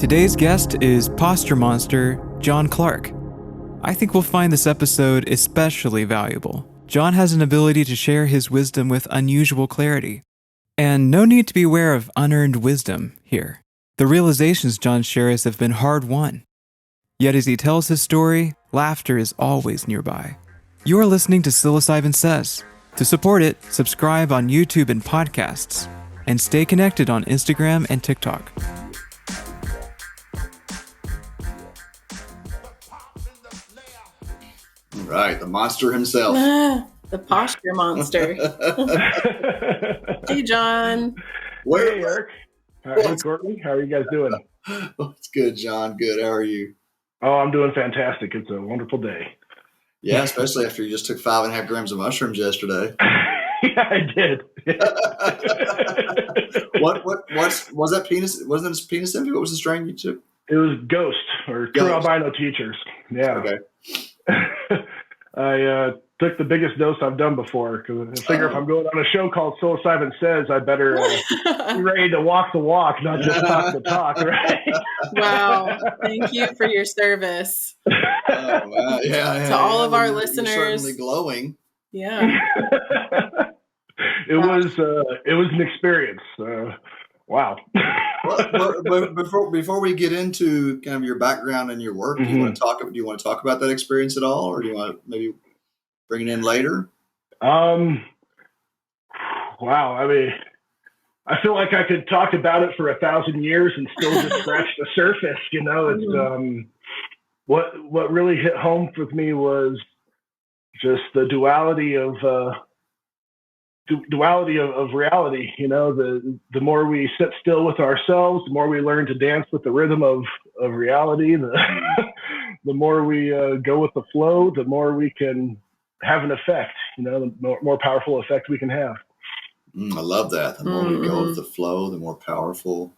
Today's guest is posture monster Jon Clark. I think we'll find this episode especially valuable. Jon has an ability to share his wisdom with unusual clarity. And no need to be aware of unearned wisdom here. The realizations Jon shares have been hard-won. Yet as he tells his story, laughter is always nearby. You're listening to Psilocybin Says. To support it, subscribe on YouTube and podcasts, and stay connected on Instagram and TikTok. Right, the monster himself. The posture monster. Hey, Jon. Hey, Eric. Hey, Courtney. How are you guys doing? It's good, Jon. Good. How are you? Oh, I'm doing fantastic. It's a wonderful day. Yeah, especially after you just took 5.5 grams of mushrooms yesterday. Yeah, I did. What was that penis? Wasn't it penis envy? What was the strain you took? It was Ghost, or True Albino Teachers. Yeah. Okay. I took the biggest dose I've done before because I figure if I'm going on a show called Psilocybin Says, I better be ready to walk the walk, not just talk the talk, right? Wow. Thank you for your service. Oh, wow. Yeah. To all of our You're listeners. certainly glowing. Yeah. It was an experience. Wow. But before we get into kind of your background and your work, do you want to talk about that experience at all, or do you want to maybe bring it in later? Wow. I mean, I feel like I could talk about it for 1,000 years and still just scratch the surface. You know, it's what really hit home with me was just the duality of reality. You know, the more we sit still with ourselves, the more we learn to dance with the rhythm of reality. The more we go with the flow, the more we can have an effect. You know, the more powerful effect we can have. I love that. The more we go with the flow, the more powerful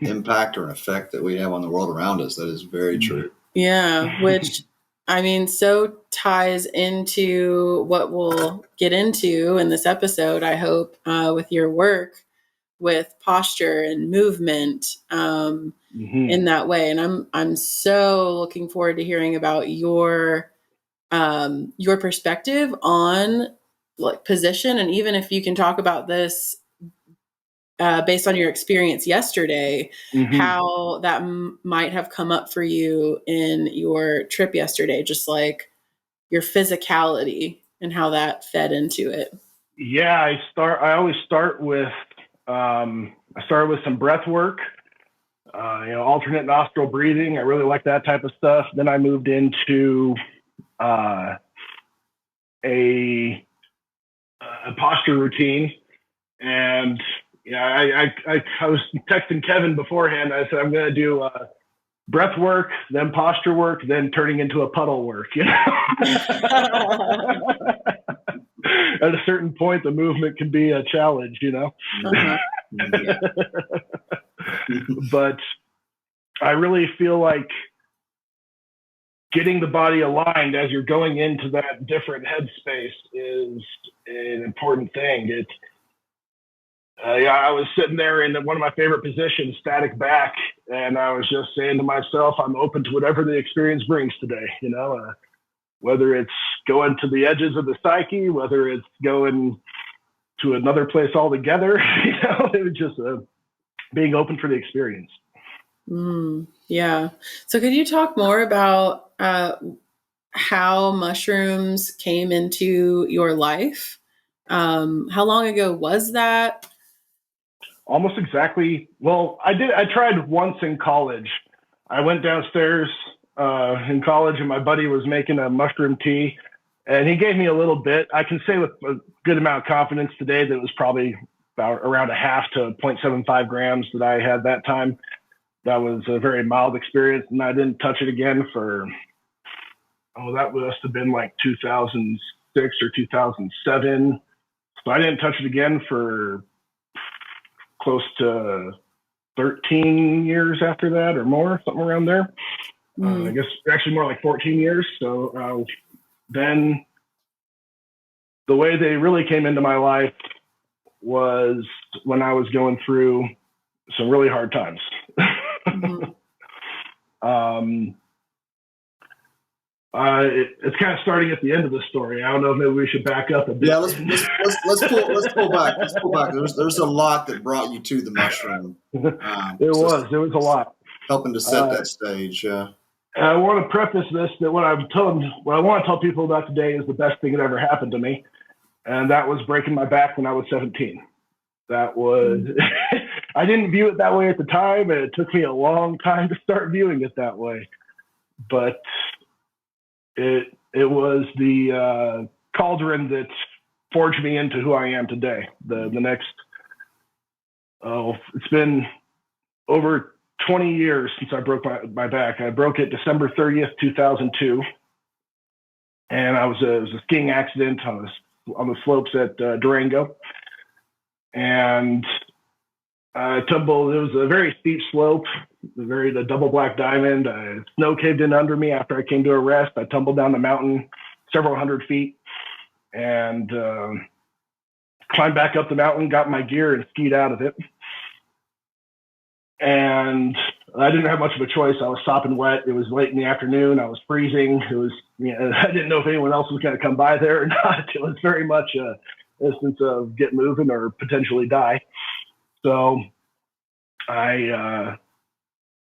impact or an effect that we have on the world around us. That is very true. Yeah, which I mean, so ties into what we'll get into in this episode, I hope, with your work with posture and movement in that way. And I'm so looking forward to hearing about your perspective on like position. And even if you can talk about this based on your experience yesterday, how that might have come up for you in your trip yesterday, just like your physicality and how that fed into it. Yeah, I always start with, I started with some breath work, alternate nostril breathing. I really like that type of stuff. Then I moved into a posture routine, and I was texting Kevin beforehand. I said, I'm going to do breath work, then posture work, then turning into a puddle work, you know? At a certain point, the movement can be a challenge, you know? Yeah. But I really feel like getting the body aligned as you're going into that different headspace is an important thing. I was sitting there in one of my favorite positions, static back, and I was just saying to myself, I'm open to whatever the experience brings today, you know, whether it's going to the edges of the psyche, whether it's going to another place altogether, you know, it was just being open for the experience. Yeah. So could you talk more about how mushrooms came into your life? How long ago was that? Almost exactly. Well, I tried once in college. I went downstairs in college and my buddy was making a mushroom tea and he gave me a little bit. I can say with a good amount of confidence today that it was probably about around 0.5 to 0.75 grams that I had that time. That was a very mild experience, and I didn't touch it again for, that must have been like 2006 or 2007. So I didn't touch it again for close to 13 years after that or more, something around there. I guess actually more like 14 years. So then the way they really came into my life was when I was going through some really hard times. It's kind of starting at the end of the story. I don't know if maybe we should back up a bit. Yeah, let's pull back. Let's pull back. There's a lot that brought you to the mushroom. There was a lot helping to set that stage. I want to preface this that what I want to tell people about today is the best thing that ever happened to me, and that was breaking my back when I was 17. That was I didn't view it that way at the time, and it took me a long time to start viewing it that way, but it was the cauldron that forged me into who I am today. It's been over 20 years since I broke my back. I broke it December 30th, 2002. And it was a skiing accident on the slopes at Durango. And I tumbled. It was a very steep slope, the double black diamond. Snow caved in under me after I came to a rest. I tumbled down the mountain several hundred feet and climbed back up the mountain, got my gear, and skied out of it. And I didn't have much of a choice. I was sopping wet. It was late in the afternoon. I was freezing. I didn't know if anyone else was going to come by there or not. It was very much a instance of get moving or potentially die. So I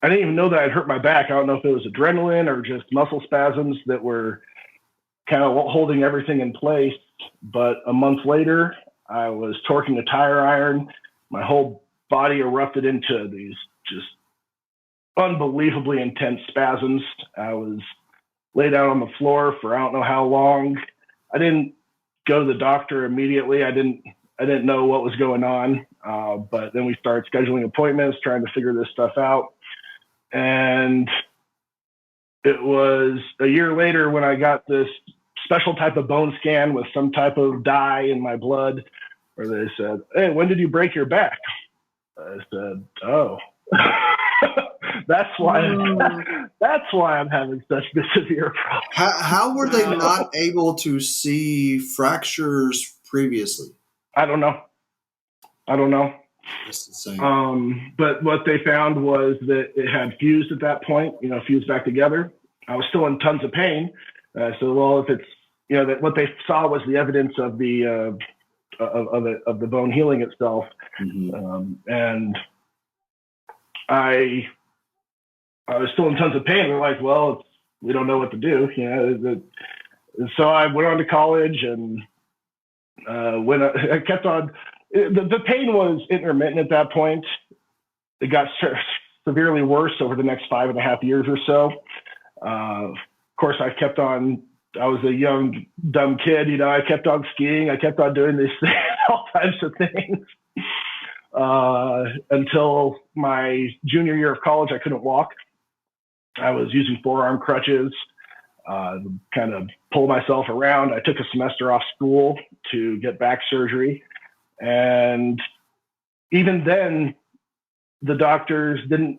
didn't even know that I'd hurt my back. I don't know if it was adrenaline or just muscle spasms that were kind of holding everything in place. But a month later, I was torquing a tire iron. My whole body erupted into these just unbelievably intense spasms. I was laid out on the floor for I don't know how long. I didn't go to the doctor immediately. I didn't know what was going on. But then we started scheduling appointments, trying to figure this stuff out. And it was a year later when I got this special type of bone scan with some type of dye in my blood where they said, "Hey, when did you break your back?" I said, "Oh, that's why I'm having such a severe problem." How were they not able to see fractures previously? I don't know. That's insane. But what they found was that it had fused at that point, fused back together. I was still in tons of pain. So, well, if it's, that what they saw was the evidence of the bone healing itself. Mm-hmm. And I was still in tons of pain. We're like, well, we don't know what to do. So I went on to college and when I kept on, the pain was intermittent at that point. It got severely worse over the next 5.5 years or so. Of course, I kept on. I was a young, dumb kid. I kept on skiing. I kept on doing these things, all types of things. Until my junior year of college, I couldn't walk. I was using forearm crutches, kind of pull myself around. I took a semester off school to get back surgery. And even then, the doctors didn't,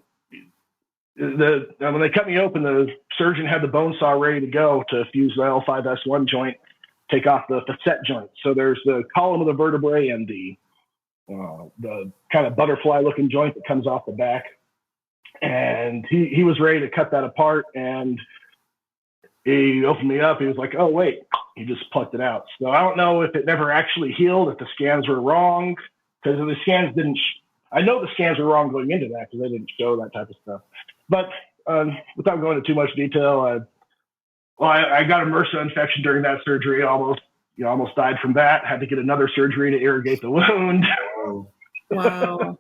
when they cut me open, the surgeon had the bone saw ready to go to fuse the L5S1 joint, take off the facet joint. So there's the column of the vertebrae and the kind of butterfly looking joint that comes off the back. And he was ready to cut that apart, and he opened me up. He was like, "Oh, wait," he just plucked it out. So I don't know if it never actually healed, if the scans were wrong, because the scans didn't, I know the scans were wrong going into that because they didn't show that type of stuff. But without going into too much detail, I got a MRSA infection during that surgery. Almost died from that. Had to get another surgery to irrigate the wound. Wow.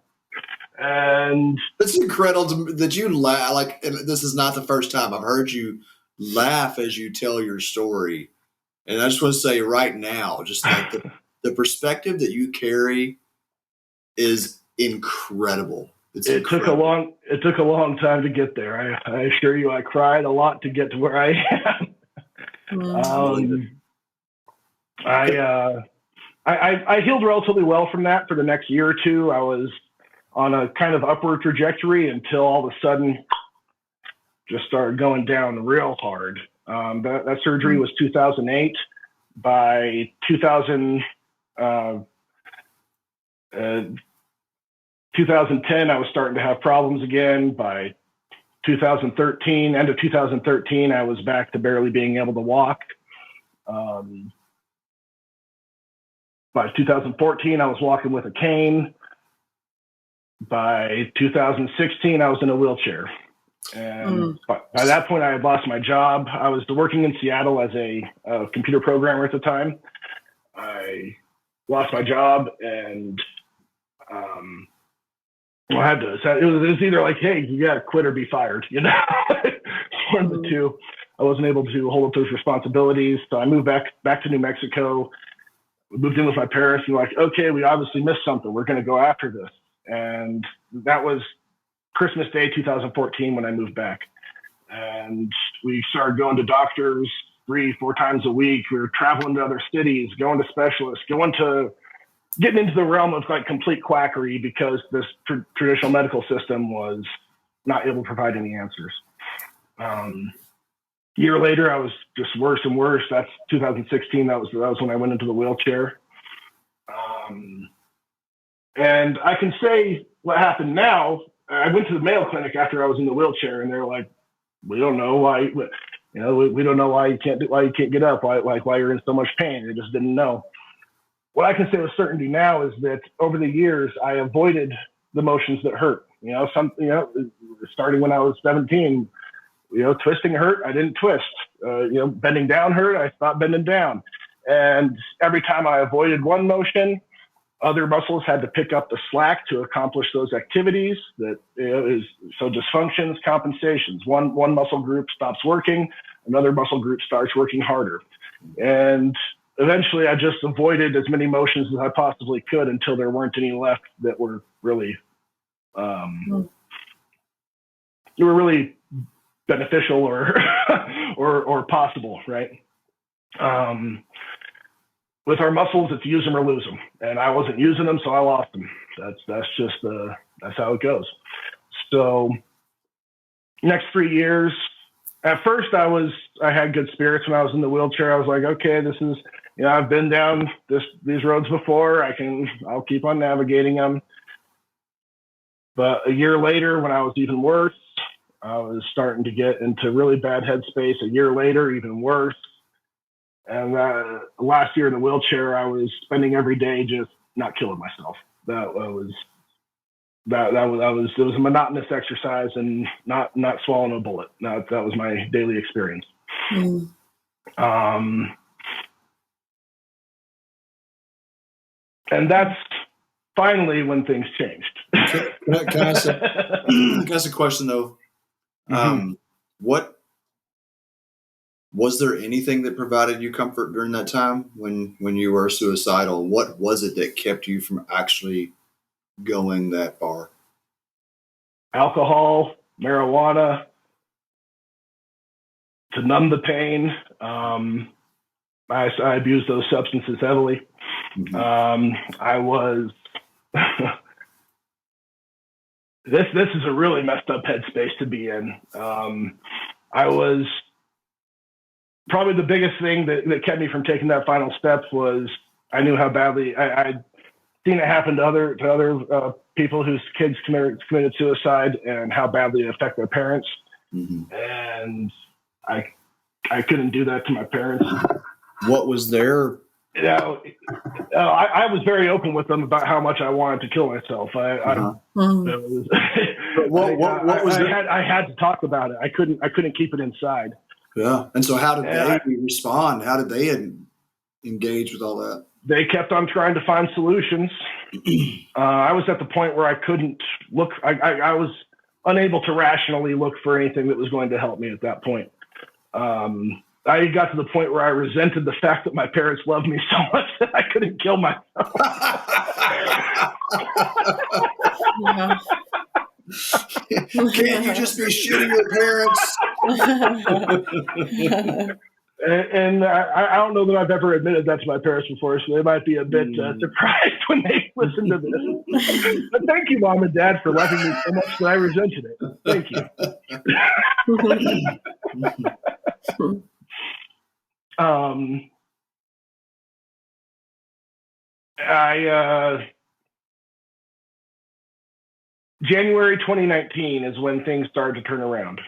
And it's incredible that you laugh. Like, this is not the first time I've heard you laugh as you tell your story. And I just want to say right now, just like the perspective that you carry is incredible. It took a long time to get there. I assure you, I cried a lot to get to where I am. I healed relatively well from that for the next year or two. I was on a kind of upward trajectory until all of a sudden just started going down real hard. That surgery was 2008. By 2010, I was starting to have problems again. By 2013, end of 2013, I was back to barely being able to walk. By 2014, I was walking with a cane. By 2016, I was in a wheelchair. And by that point, I had lost my job. I was working in Seattle as a computer programmer at the time. I lost my job, and I had to. It was either like, hey, you got to quit or be fired. You know, one of the two. I wasn't able to hold up those responsibilities, so I moved back to New Mexico. We moved in with my parents, and we're like, okay, we obviously missed something. We're going to go after this, and that was Christmas Day 2014 when I moved back. And we started going to doctors 3-4 times a week. We were traveling to other cities, going to specialists, getting into the realm of like complete quackery because this traditional medical system was not able to provide any answers. Year later, I was just worse and worse. That's 2016. That was when I went into the wheelchair. And I can say what happened now. I went to the Mayo Clinic after I was in the wheelchair, and they're like, "We don't know why. We don't know why you can't get up. Why you're in so much pain." They just didn't know. What I can say with certainty now is that over the years, I avoided the motions that hurt. Starting when I was 17, twisting hurt, I didn't twist. Bending down hurt, I stopped bending down. And every time I avoided one motion, other muscles had to pick up the slack to accomplish those activities. That so dysfunctions, compensations. One muscle group stops working, another muscle group starts working harder. And eventually I just avoided as many motions as I possibly could until there weren't any left that were really, beneficial or possible, right? With our muscles, it's use them or lose them, and I wasn't using them, so I lost them. That's how it goes. So, next 3 years. At first, I had good spirits when I was in the wheelchair. I was like, okay, this is, I've been down these roads before. I'll keep on navigating them. But a year later, when I was even worse, I was starting to get into really bad headspace. A year later, even worse. And last year in the wheelchair, I was spending every day just not killing myself. It was a monotonous exercise and not swallowing a bullet. That was my daily experience. And that's finally when things changed. Can I ask a question though? What was there anything that provided you comfort during that time when you were suicidal? What was it that kept you from actually going that far? Alcohol, marijuana, to numb the pain. I abused those substances heavily. I was. This is a really messed up headspace to be in. I was probably the biggest thing that kept me from taking that final step was I knew how badly I'd seen it happen to other people whose kids committed suicide and how badly it affected their parents. And I couldn't do that to my parents. What was their? I was very open with them about how much I wanted to kill myself. I had to talk about it. I couldn't keep it inside. Yeah. And so how did they respond? How did they engage with all that? They kept on trying to find solutions. I was at the point where I couldn't look. I was unable to rationally look for anything that was going to help me at that point. I got to the point where I resented the fact that my parents loved me so much that I couldn't kill myself. Can't you just be shooting your parents? And I don't know that I've ever admitted that to my parents before, so they might be a bit surprised when they listen to this. But thank you, Mom and Dad, for loving me so much that I resented it. Thank you. January 2019 is when things started to turn around.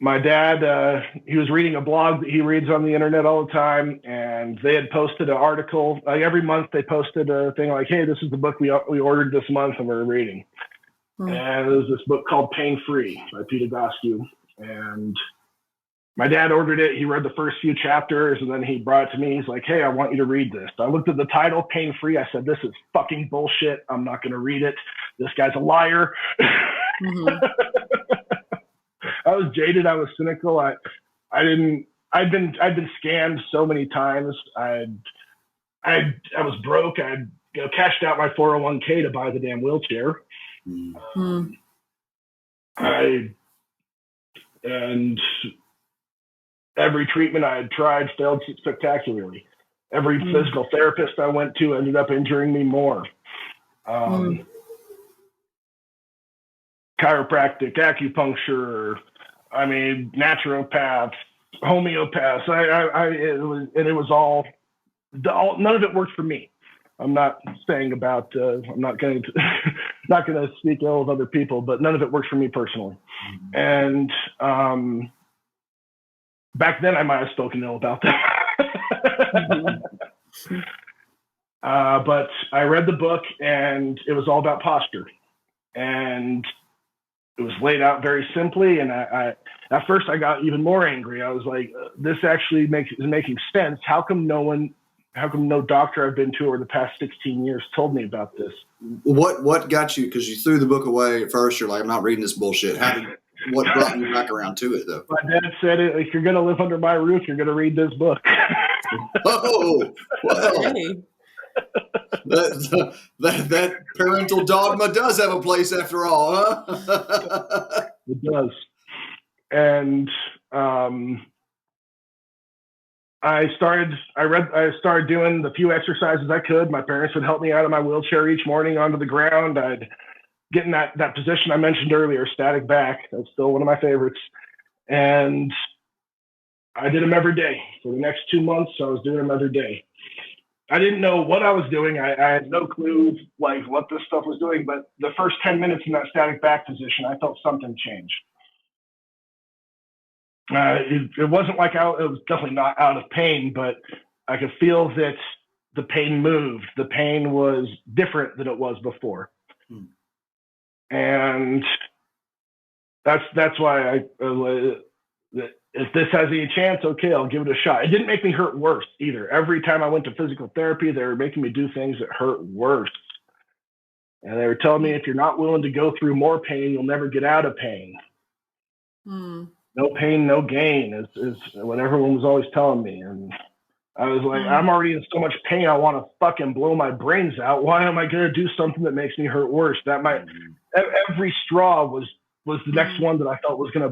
My dad, he was reading a blog that he reads on the internet all the time, and they had posted an article. Like every month they posted a thing like, hey, this is the book we ordered this month and we're reading. And it was this book called Pain Free by Peter Goskew. And my dad ordered it. He read the first few chapters, and then he brought it to me. He's like, hey, I want you to read this. I looked at the title, Pain Free. I said, this is fucking bullshit. I'm not going to read it. This guy's a liar. Mm-hmm. I was jaded. I was cynical. I'd been scammed so many times. I was broke. I'd cashed out my 401k to buy the damn wheelchair. Mm-hmm. And every treatment I had tried failed spectacularly. Every physical therapist I went to ended up injuring me more. Chiropractic, acupuncture, naturopaths, homeopaths. It was all, none of it worked for me. I'm not saying about, I'm not going to speak ill of other people, but none of it works for me personally. And back then I might have spoken ill about that. But I read the book, and it was all about posture. And it was laid out very simply. And I at first I got even more angry. I was like, this actually is making sense. How come no doctor I've been to over the past 16 years told me about this? What got you? Because you threw the book away at first. You're like, I'm not reading this bullshit. What brought you back around to it, though? My dad said, if you're going to live under my roof, you're going to read this book. Oh, well. Hey. That parental dogma does have a place after all, huh? It does. And I started doing the few exercises I could. My parents would help me out of my wheelchair each morning onto the ground. I'd get in that position I mentioned earlier, static back. That's still one of my favorites. And I did them every day. For the next 2 months, I was doing them every day. I didn't know what I was doing. I had no clue what this stuff was doing, but the first 10 minutes in that static back position, I felt something change. It wasn't it was definitely not out of pain, but I could feel that the pain moved. The pain was different than it was before. And that's why if this has any chance, okay, I'll give it a shot. It didn't make me hurt worse either. Every time I went to physical therapy, they were making me do things that hurt worse. And they were telling me, if you're not willing to go through more pain, you'll never get out of pain. No pain, no gain is what everyone was always telling me. And I was like, I'm already in so much pain. I want to fucking blow my brains out. Why am I going to do something that makes me hurt worse? Every straw was the next one that I felt was going to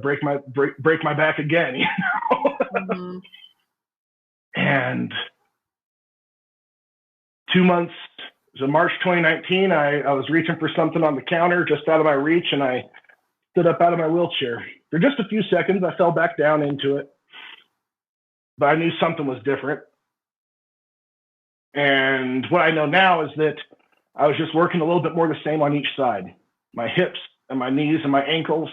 break my back again, you know? And 2 months, so March 2019, I was reaching for something on the counter just out of my reach, and I stood up out of my wheelchair. For just a few seconds, I fell back down into it, but I knew something was different. And what I know now is that I was just working a little bit more the same on each side. My hips and my knees and my ankles,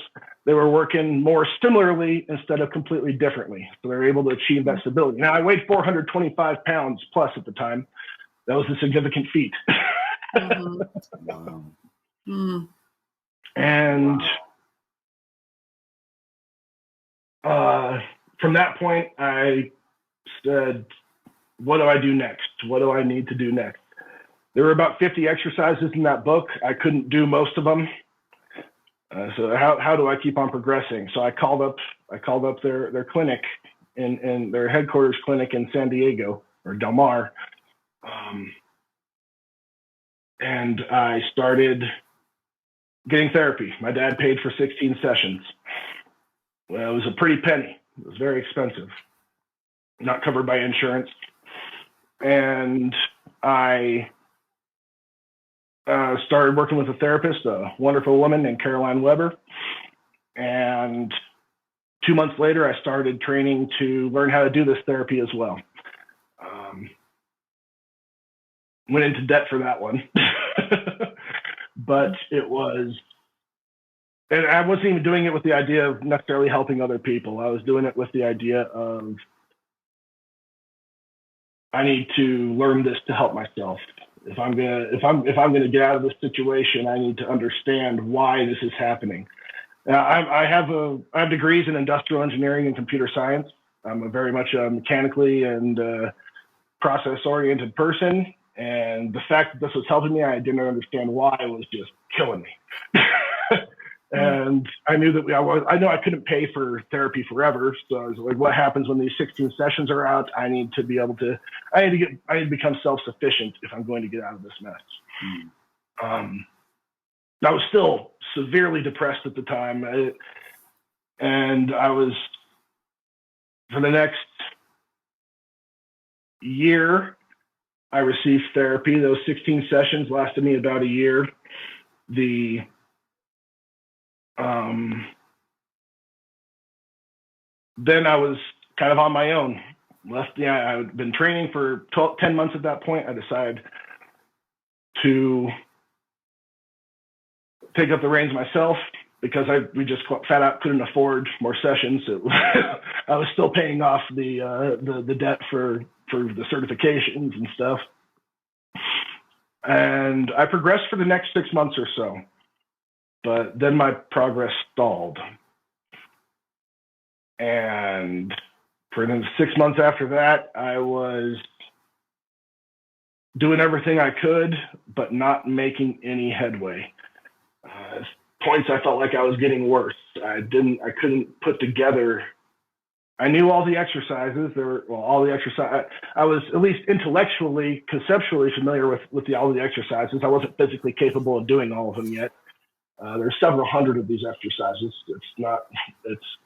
they were working more similarly instead of completely differently. So they were able to achieve that stability. Now, I weighed 425 pounds plus at the time. That was a significant feat. Wow. And from that point, I said, what do I do next? What do I need to do next? There were about 50 exercises in that book. I couldn't do most of them. So how do I keep on progressing? So I called up their clinic in their headquarters clinic in San Diego, or Del Mar. And I started getting therapy. My dad paid for 16 sessions. Well, it was a pretty penny. It was very expensive, not covered by insurance. And I started working with a therapist, a wonderful woman named Caroline Weber. And 2 months later, I started training to learn how to do this therapy as well. Went into debt for that one. but it was, and I wasn't even doing it with the idea of necessarily helping other people. I was doing it with the idea of, I need to learn this to help myself. If I'm gonna get out of this situation, I need to understand why this is happening. I have degrees in industrial engineering and computer science. I'm a very much a mechanically and process-oriented person, and the fact that this was helping me, I didn't understand why, it was just killing me. And I knew that I know I couldn't pay for therapy forever, so I was like, what happens when these 16 sessions are out? I need to become self-sufficient if I'm going to get out of this mess. I was still severely depressed at the time, and I was, for the next year, I received therapy. Those 16 sessions lasted me about a year. Then I was kind of on my own. I had been training for 10 months at that point. I decided to take up the reins myself because we just flat out couldn't afford more sessions. I was still paying off the debt for the certifications and stuff. And I progressed for the next 6 months or so, but then my progress stalled. And for the 6 months after that, I was doing everything I could, but not making any headway. Points I felt like I was getting worse. I couldn't put together. I knew all the exercises. I was at least intellectually, conceptually familiar with all the exercises. I wasn't physically capable of doing all of them yet. There's several hundred of these exercises. It's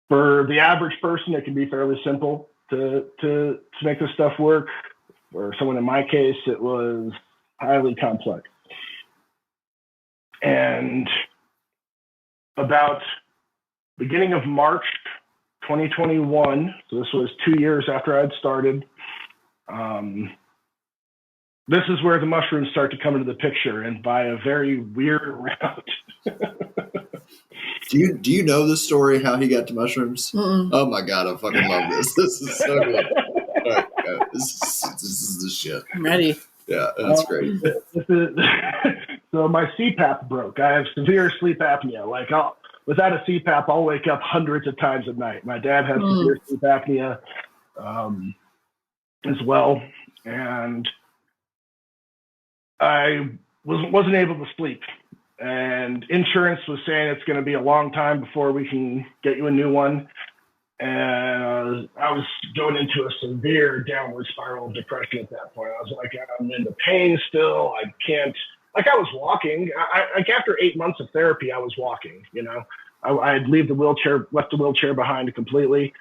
for the average person, it can be fairly simple to make this stuff work. For someone in my case, it was highly complex. And about beginning of March 2021, so this was 2 years after I'd started, this is where the mushrooms start to come into the picture, and by a very weird route. Do you know the story how he got to mushrooms? Mm-mm. Oh my god, I fucking love this. This is so good. Right, this is the shit. I'm ready. Yeah, that's great. So my CPAP broke. I have severe sleep apnea. Without a CPAP, I'll wake up hundreds of times at night. My dad has severe sleep apnea as well, and I wasn't able to sleep. And insurance was saying it's going to be a long time before we can get you a new one. And I was going into a severe downward spiral of depression at that point. I was like, I'm in the pain still. I can't. I was walking. After 8 months of therapy, I was walking. I'd left the wheelchair behind completely.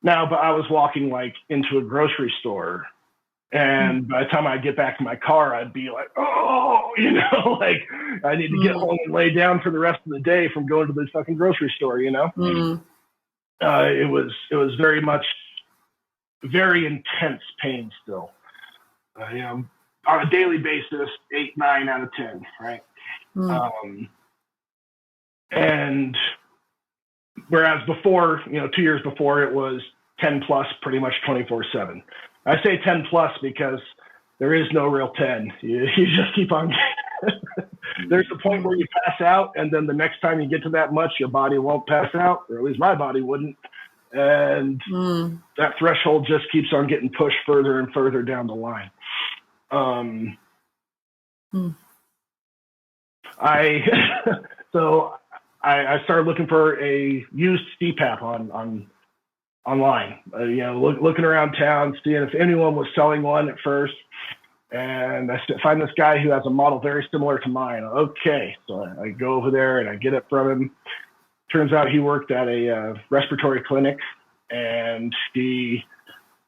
But I was walking into a grocery store. And by the time I get back to my car, I'd be like, I need to get home and lay down for the rest of the day from going to this fucking grocery store, It was very much, very intense pain still. On a daily basis, 8, 9 out of 10, right? And whereas before, 2 years before, it was 10 plus pretty much 24/7. I say 10 plus because there is no real 10. You just keep on. There's the point where you pass out, and then the next time you get to that much, your body won't pass out, or at least my body wouldn't. And that threshold just keeps on getting pushed further and further down the line. I started looking for a used CPAP online, looking around town, seeing if anyone was selling one at first. And I find this guy who has a model very similar to mine. Okay, so I go over there and I get it from him. Turns out he worked at a respiratory clinic, and he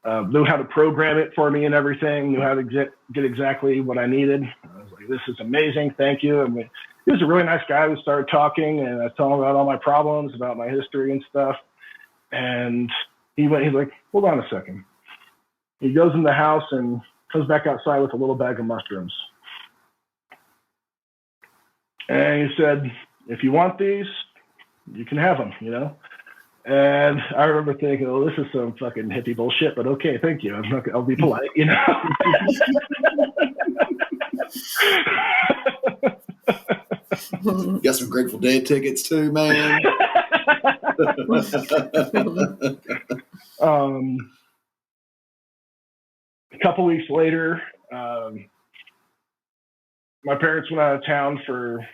knew how to program it for me and everything, knew how to get exactly what I needed. I was like, this is amazing, thank you. And he was a really nice guy. We started talking, and I told him about all my problems, about my history and stuff. And he's like, hold on a second. He goes in the house and comes back outside with a little bag of mushrooms. And he said, if you want these, you can have them, And I remember thinking, oh, this is some fucking hippie bullshit, but okay, thank you. I'll be polite, Got some Grateful Dead tickets too, man. A couple weeks later, my parents went out of town for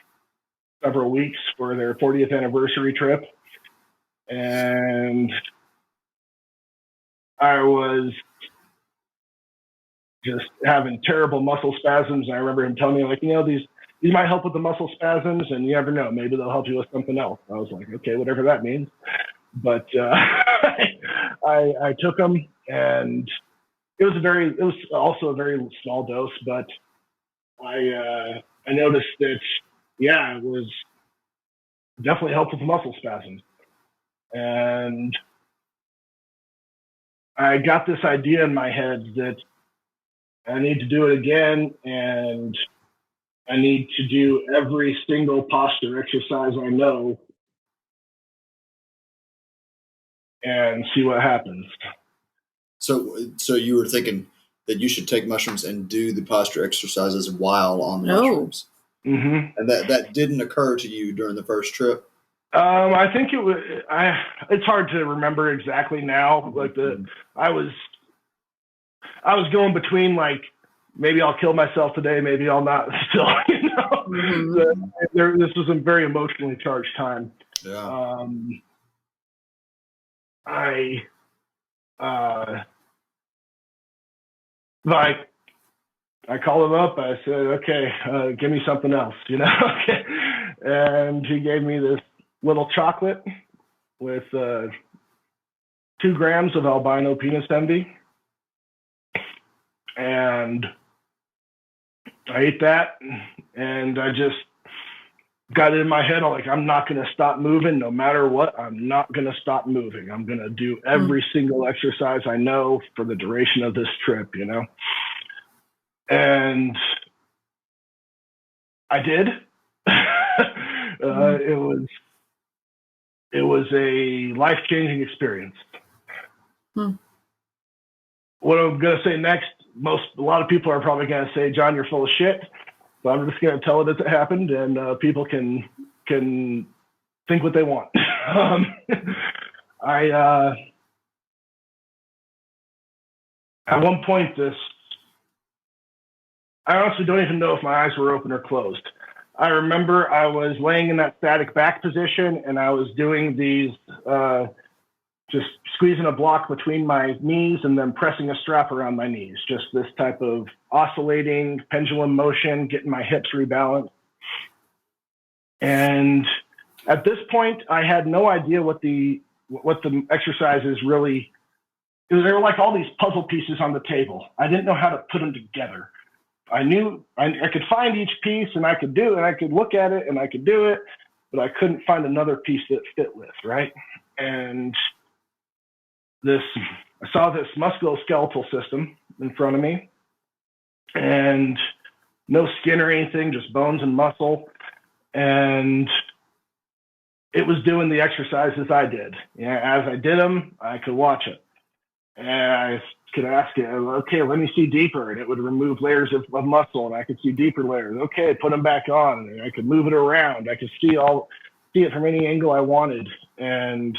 several weeks for their 40th anniversary trip. And I was just having terrible muscle spasms. And I remember him telling me, like, these might help with the muscle spasms, and you never know, maybe they'll help you with something else. I was like, okay, whatever that means. But I took them, and it was also a very small dose, but I noticed that, it was definitely helped with the muscle spasms. And I got this idea in my head that I need to do it again, and I need to do every single posture exercise I know and see what happens. So you were thinking that you should take mushrooms and do the posture exercises while on the mushrooms. Mm-hmm. And that didn't occur to you during the first trip? I think it was. It's hard to remember exactly now. Like I was going between, like, maybe I'll kill myself today, maybe I'll not. Still, this was a very emotionally charged time. Yeah. I called him up. I said, okay, give me something else, Okay. And he gave me this little chocolate with 2 grams of albino penis envy. And I ate that, and I just got it in my head. I'm not going to stop moving no matter what. I'm not going to stop moving. I'm going to do every single exercise I know for the duration of this trip, And I did. It was a life-changing experience. What I'm going to say next, a lot of people are probably going to say, John, you're full of shit. So I'm just going to tell it as it happened, and people can think what they want. At one point, I honestly don't even know if my eyes were open or closed. I remember I was laying in that static back position, and I was doing these, just squeezing a block between my knees and then pressing a strap around my knees. Just this type of oscillating pendulum motion, getting my hips rebalanced. And at this point, I had no idea what the exercises really. They were like all these puzzle pieces on the table. I didn't know how to put them together. I knew I could find each piece, and I could do it, and I could look at it, and I could do it, but I couldn't find another piece that fit with, right? And I saw this musculoskeletal system in front of me, and no skin or anything, just bones and muscle. And it was doing the exercises I did. As I did them, I could watch it. And I could ask it, okay, let me see deeper. And it would remove layers of muscle, and I could see deeper layers. Okay, put them back on. And I could move it around. I could see it from any angle I wanted. And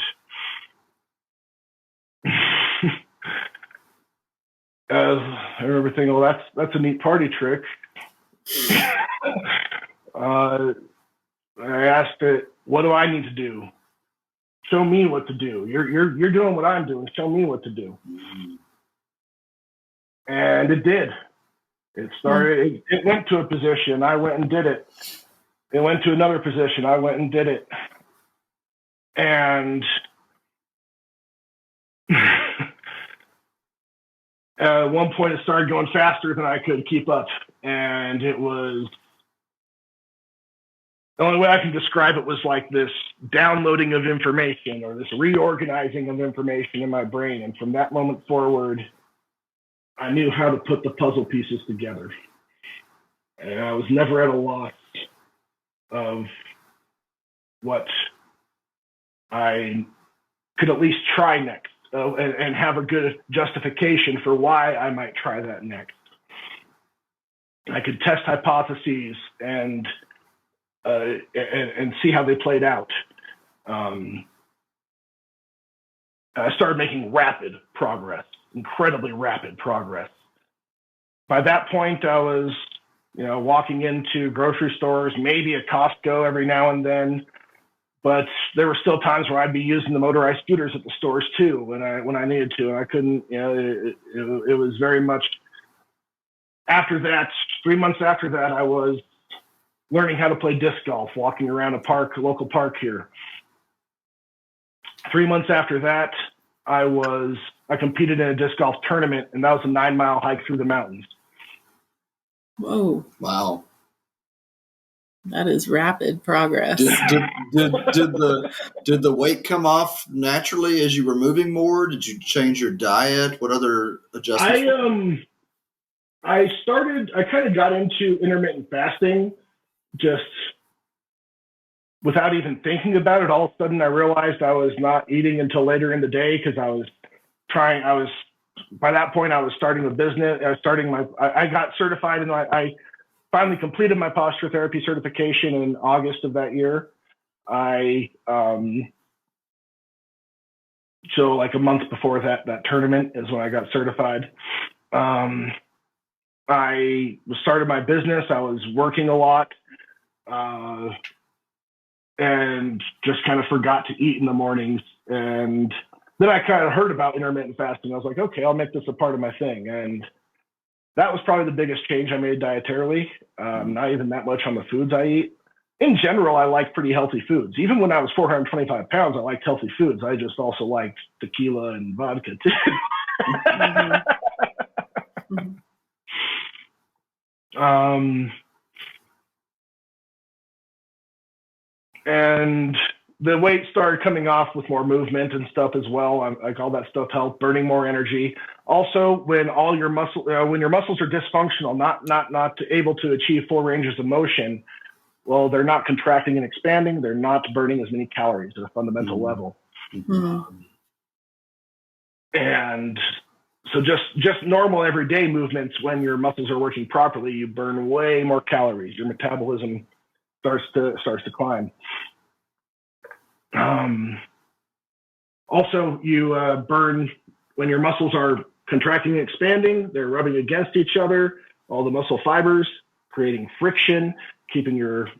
I remember thinking, well, that's a neat party trick. I asked it, what do I need to do? Show me what to do. You're doing what I'm doing. Show me what to do. And it did. It started. It went to a position. I went and did it. It went to another position. I went and did it. And at one point, it started going faster than I could keep up. And it was, the only way I can describe it was like this downloading of information, or this reorganizing of information in my brain. And from that moment forward, I knew how to put the puzzle pieces together. And I was never at a loss of what I could at least try next, and have a good justification for why I might try that next. I could test hypotheses and see how they played out. I started making rapid progress, incredibly rapid progress. By that point, I was, walking into grocery stores, maybe a Costco every now and then, but there were still times where I'd be using the motorized scooters at the stores too when I needed to, and I couldn't. It was very much. After that, 3 months after that, I was learning how to play disc golf, walking around a local park here. 3 months after that, I competed in a disc golf tournament, and that was a 9-mile hike through the mountains. Whoa. Wow. That is rapid progress. Did the weight come off naturally as you were moving more? Did you change your diet? What other adjustments? I kind of got into intermittent fasting just without even thinking about it. All of a sudden, I realized I was not eating until later in the day because by that point, I was starting a business. I got certified, and I finally completed my posture therapy certification in August of that year. So like a month before that tournament is when I got certified. I started my business. I was working a lot, and just kind of forgot to eat in the mornings. And then I kind of heard about intermittent fasting. I was like, okay, I'll make this a part of my thing. And that was probably the biggest change I made dietarily. Not even that much on the foods I eat. In general, I like pretty healthy foods. Even when I was 425 pounds, I liked healthy foods. I just also liked tequila and vodka too. And the weight started coming off with more movement and stuff as well. Like all that stuff helped, burning more energy. Also, when your muscles are dysfunctional, not able to achieve full ranges of motion, well, they're not contracting and expanding. They're not burning as many calories at a fundamental level. And so just normal everyday movements, when your muscles are working properly, you burn way more calories. Your metabolism starts to climb. Also, you burn when your muscles are contracting and expanding. They're rubbing against each other, all the muscle fibers, creating friction, keeping your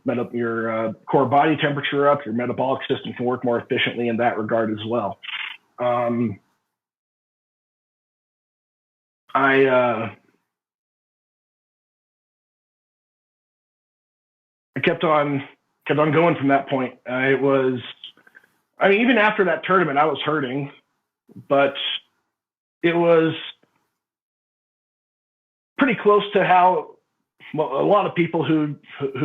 core body temperature up. Your metabolic system can work more efficiently in that regard as well. I kept on going from that point. Even after that tournament, I was hurting, but it was pretty close to how a lot of people who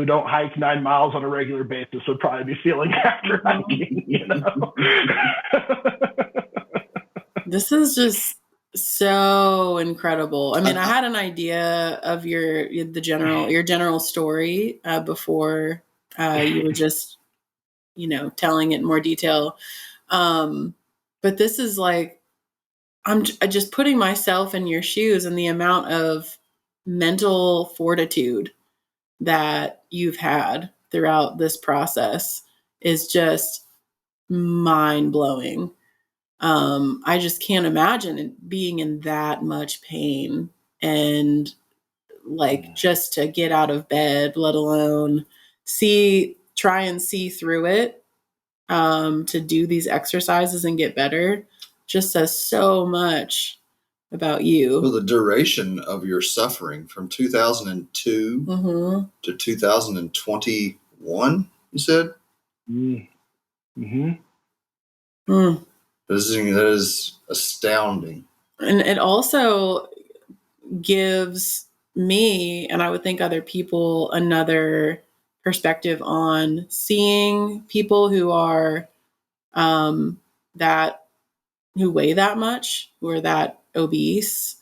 don't hike 9 miles on a regular basis would probably be feeling after hiking, This is just so incredible. I mean, I had an idea of your general story before you were just, telling it in more detail. But this is like, I'm just putting myself in your shoes, and the amount of mental fortitude that you've had throughout this process is just mind blowing. I just can't imagine being in that much pain and just to get out of bed, let alone try and see through it, to do these exercises and get better, just says so much about you. Well, the duration of your suffering from 2002 to 2021, you said? That is astounding. And it also gives me, and I would think other people, another perspective on seeing people who are who weigh that much, who are that obese.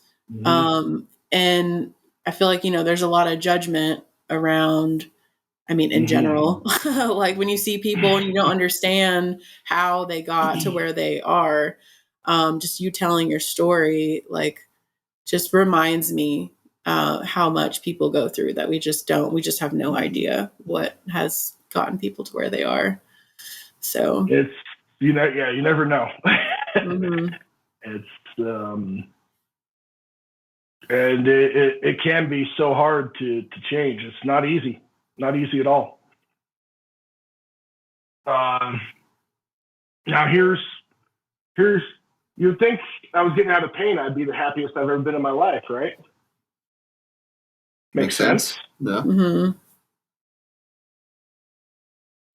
And I feel like, there's a lot of judgment around I mean, in general, like when you see people and you don't understand how they got to where they are, just you telling your story, like, just reminds me how much people go through that we just have no idea what has gotten people to where they are. So it's, you never know. mm-hmm. It's, and it can be so hard to change. It's not easy at all. Now here's, you'd think I was getting out of pain, I'd be the happiest I've ever been in my life, right? Makes sense. Yeah. Mm-hmm.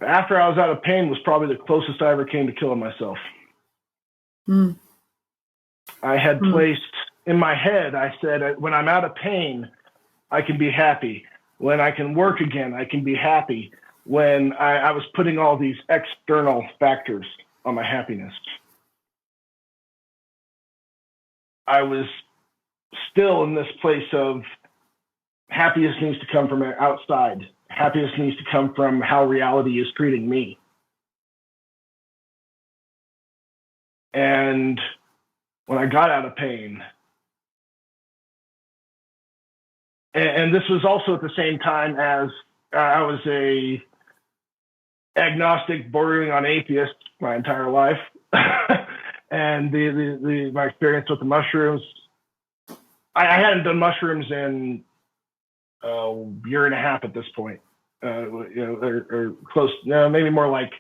After I was out of pain was probably the closest I ever came to killing myself. Mm. I had placed in my head, I said, when I'm out of pain, I can be happy. When I can work again, I can be happy. When I was putting all these external factors on my happiness, I was still in this place of happiness needs to come from outside. Happiness needs to come from how reality is treating me. And when I got out of pain, and this was also at the same time as I was a agnostic, bordering on atheist my entire life. And my experience with the mushrooms, I hadn't done mushrooms in a year and a half at this point, or close, maybe more like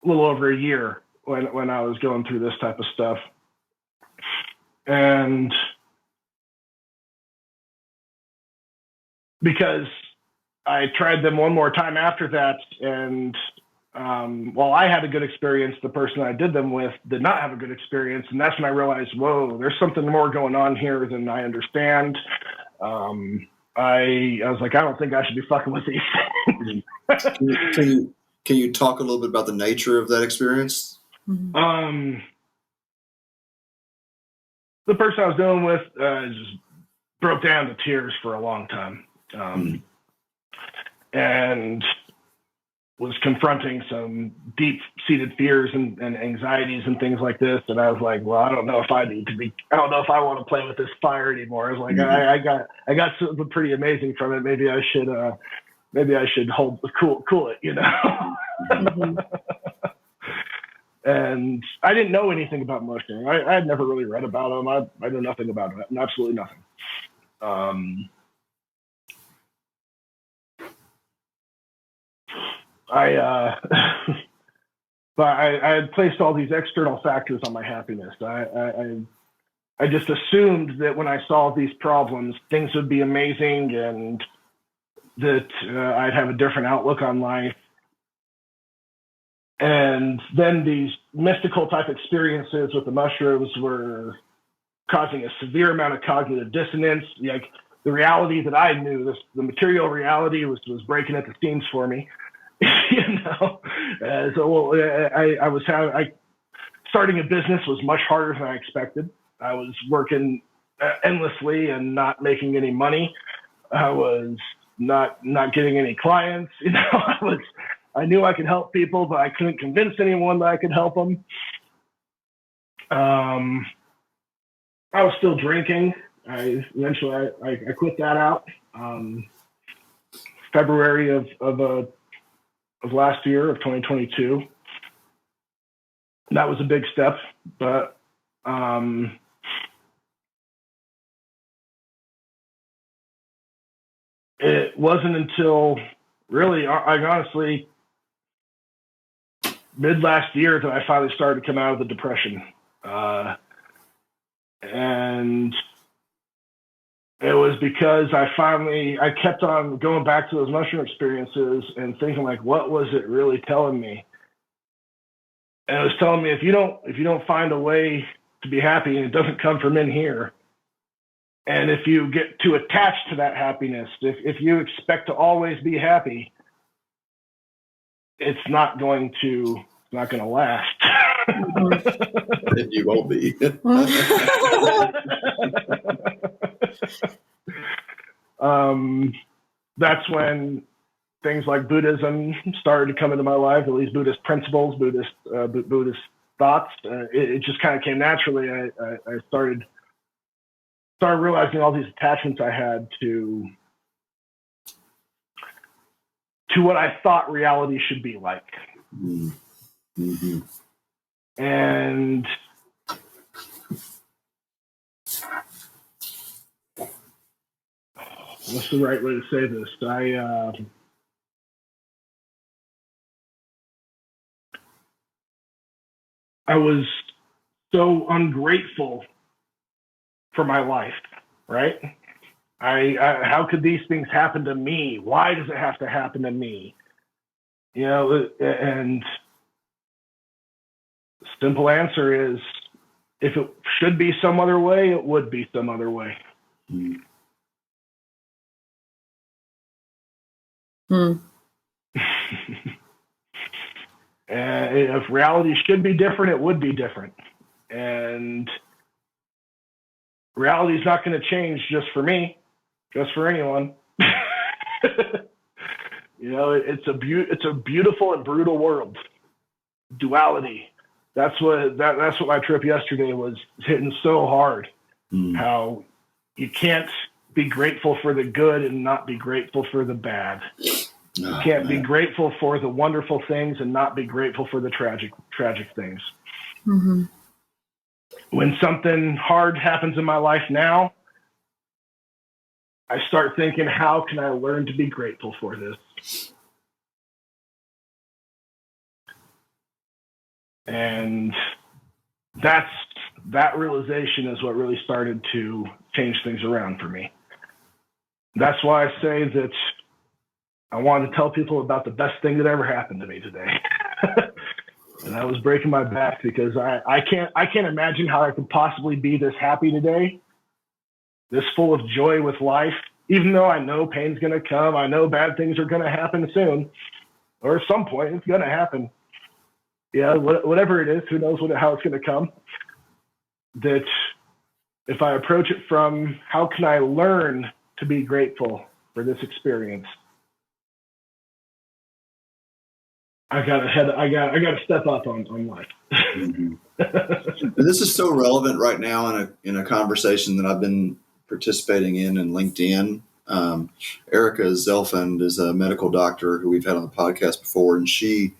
a little over a year when I was going through this type of stuff. And because I tried them one more time after that, and while I had a good experience, the person I did them with did not have a good experience. And that's when I realized, whoa, there's something more going on here than I understand. I was like, I don't think I should be fucking with these things. Can you talk a little bit about the nature of that experience? Mm-hmm. The person I was dealing with just broke down to tears for a long time. And was confronting some deep-seated fears and anxieties and things like this. And I was like, well, I don't know if I want to play with this fire anymore. I was like, I got something pretty amazing from it. Maybe I should cool it, Mm-hmm. And I didn't know anything about mushroom. I had never really read about them. I know nothing about it. Absolutely nothing. But I had placed all these external factors on my happiness. I just assumed that when I solved these problems, things would be amazing and that I'd have a different outlook on life. And then these mystical type experiences with the mushrooms were causing a severe amount of cognitive dissonance. Like the reality that I knew, the material reality was breaking at the seams for me. Starting a business was much harder than I expected. I was working endlessly and not making any money. I was not getting any clients. I knew I could help people, but I couldn't convince anyone that I could help them. I was still drinking. Eventually I quit that out. February of last year, of 2022. That was a big step, but it wasn't until really, honestly, mid last year that I finally started to come out of the depression. And it was because I kept on going back to those mushroom experiences and thinking like, what was it really telling me? And it was telling me, if you don't find a way to be happy, and it doesn't come from in here, and if you get too attached to that happiness, if you expect to always be happy, it's not going to last. And you won't be. That's when things like Buddhism started to come into my life, at least Buddhist principles, Buddhist thoughts. It just kind of came naturally. I started realizing all these attachments I had to what I thought reality should be like. Mm-hmm. And what's the right way to say this? I was so ungrateful for my life, right? How could these things happen to me? Why does it have to happen to me? You know, and the simple answer is, if it should be some other way, it would be some other way. Hmm. And if reality should be different, it would be different. And reality is not going to change just for me, just for anyone. You know, it's a beautiful and brutal world. Duality. That's what my trip yesterday was hitting so hard. How you can't be grateful for the good and not be grateful for the bad. You can't be grateful for the wonderful things and not be grateful for the tragic things. Mm-hmm. When something hard happens in my life now, I start thinking, how can I learn to be grateful for this? And that realization is what really started to change things around for me. That's why I say that I wanted to tell people about the best thing that ever happened to me today. And I was breaking my back because I can't imagine how I could possibly be this happy today, this full of joy with life, even though I know pain's going to come. I know bad things are going to happen soon, or at some point it's going to happen. Yeah, whatever it is, who knows how it's going to come. That if I approach it from how can I learn to be grateful for this experience, I got to step up on life. Mm-hmm. This is so relevant right now in a conversation that I've been participating in LinkedIn. Erica Zelfand is a medical doctor who we've had on the podcast before, and she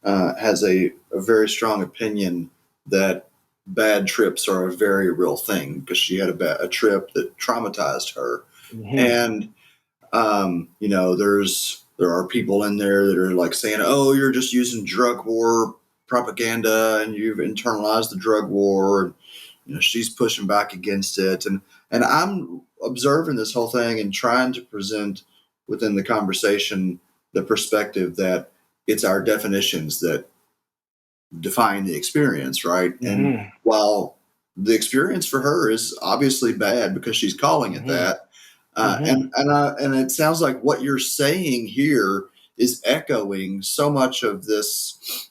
has a very strong opinion that bad trips are a very real thing, because she had a trip that traumatized her. Mm-hmm. And you know, there are people in there that are like saying, oh, you're just using drug war propaganda and you've internalized the drug war. And, you know, she's pushing back against it. And I'm observing this whole thing and trying to present within the conversation the perspective that it's our definitions that define the experience, right? Mm-hmm. And while the experience for her is obviously bad because she's calling it that, and it sounds like what you're saying here is echoing so much of this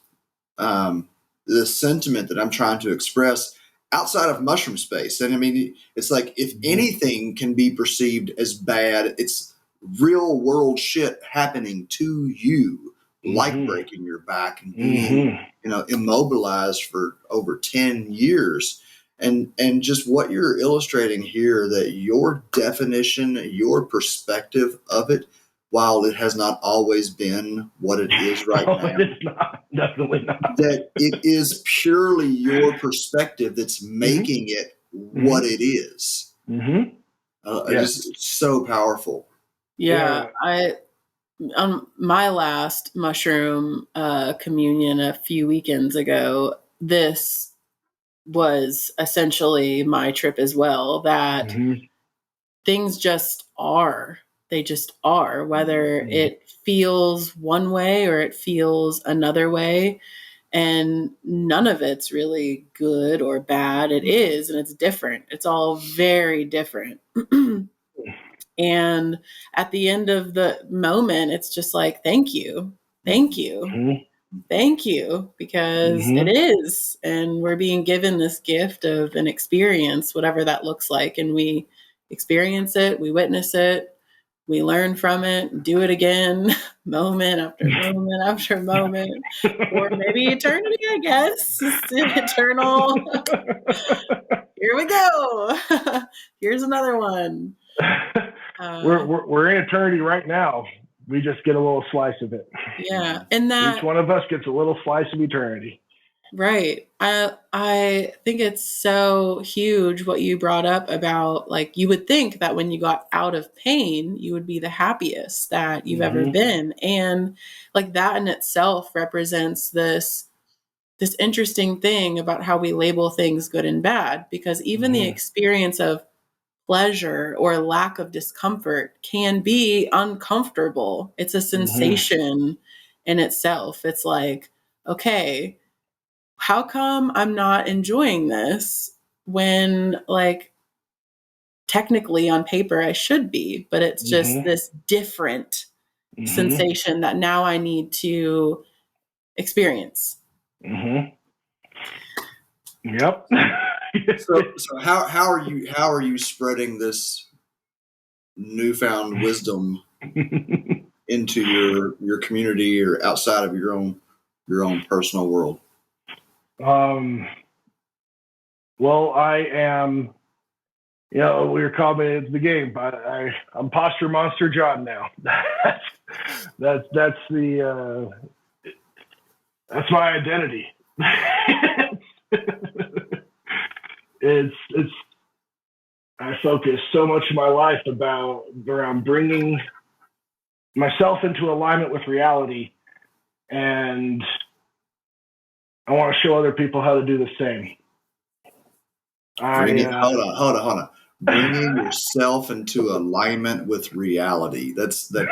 this sentiment that I'm trying to express outside of mushroom space. And I mean, it's like, if anything can be perceived as bad, it's real world shit happening to you, like breaking your back and being, you know, immobilized for over 10 years. And just what you're illustrating here, that your definition, your perspective of it, while it has not always been what it is right now, it's not, definitely not. That it is purely your perspective that's making it what it is. It's so powerful. Yeah. On my last mushroom communion a few weekends ago, this was essentially my trip as well, that things just are. They just are, whether it feels one way or it feels another way. And none of it's really good or bad. It is, and it's different. It's all very different. And at the end of the moment, it's just like, thank you. Thank you. Thank you, because it is. And we're being given this gift of an experience, whatever that looks like. And we experience it, we witness it, we learn from it, do it again, moment after moment after moment, or maybe eternity, I guess. Eternal. Here we go. Here's another one. We're in eternity right now. We just get a little slice of it. Yeah. And that each one of us gets a little slice of eternity. Right. I think it's so huge what you brought up about, like, you would think that when you got out of pain, you would be the happiest that you've ever been. And like that in itself represents this interesting thing about how we label things good and bad, because even the experience of pleasure or lack of discomfort can be uncomfortable. It's a sensation in itself. It's like, okay, how come I'm not enjoying this when, like, technically on paper I should be, but it's just this different sensation that now I need to experience. Yep. So how are you spreading this newfound wisdom into your community or outside of your own personal world? Well, I am, we were calling it at the game, but I'm Posture Monster Jon now. that's my identity. It's I focus so much of my life around bringing myself into alignment with reality, and I want to show other people how to do the same. Hold on. Bringing yourself into alignment with reality. Is that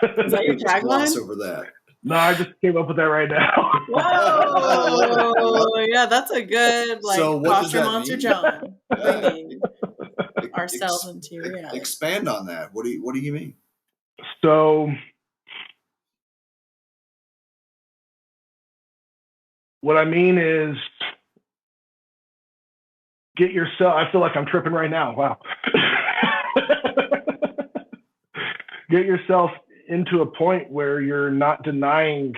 your tagline? Over that. No, I just came up with that right now. Whoa! Yeah, that's a good, like, so Posture Monster Jon. Bringing ourselves into reality. Expand on that. What do you mean? So, what I mean is, get yourself. I feel like I'm tripping right now. Wow. Get yourself into a point where you're not denying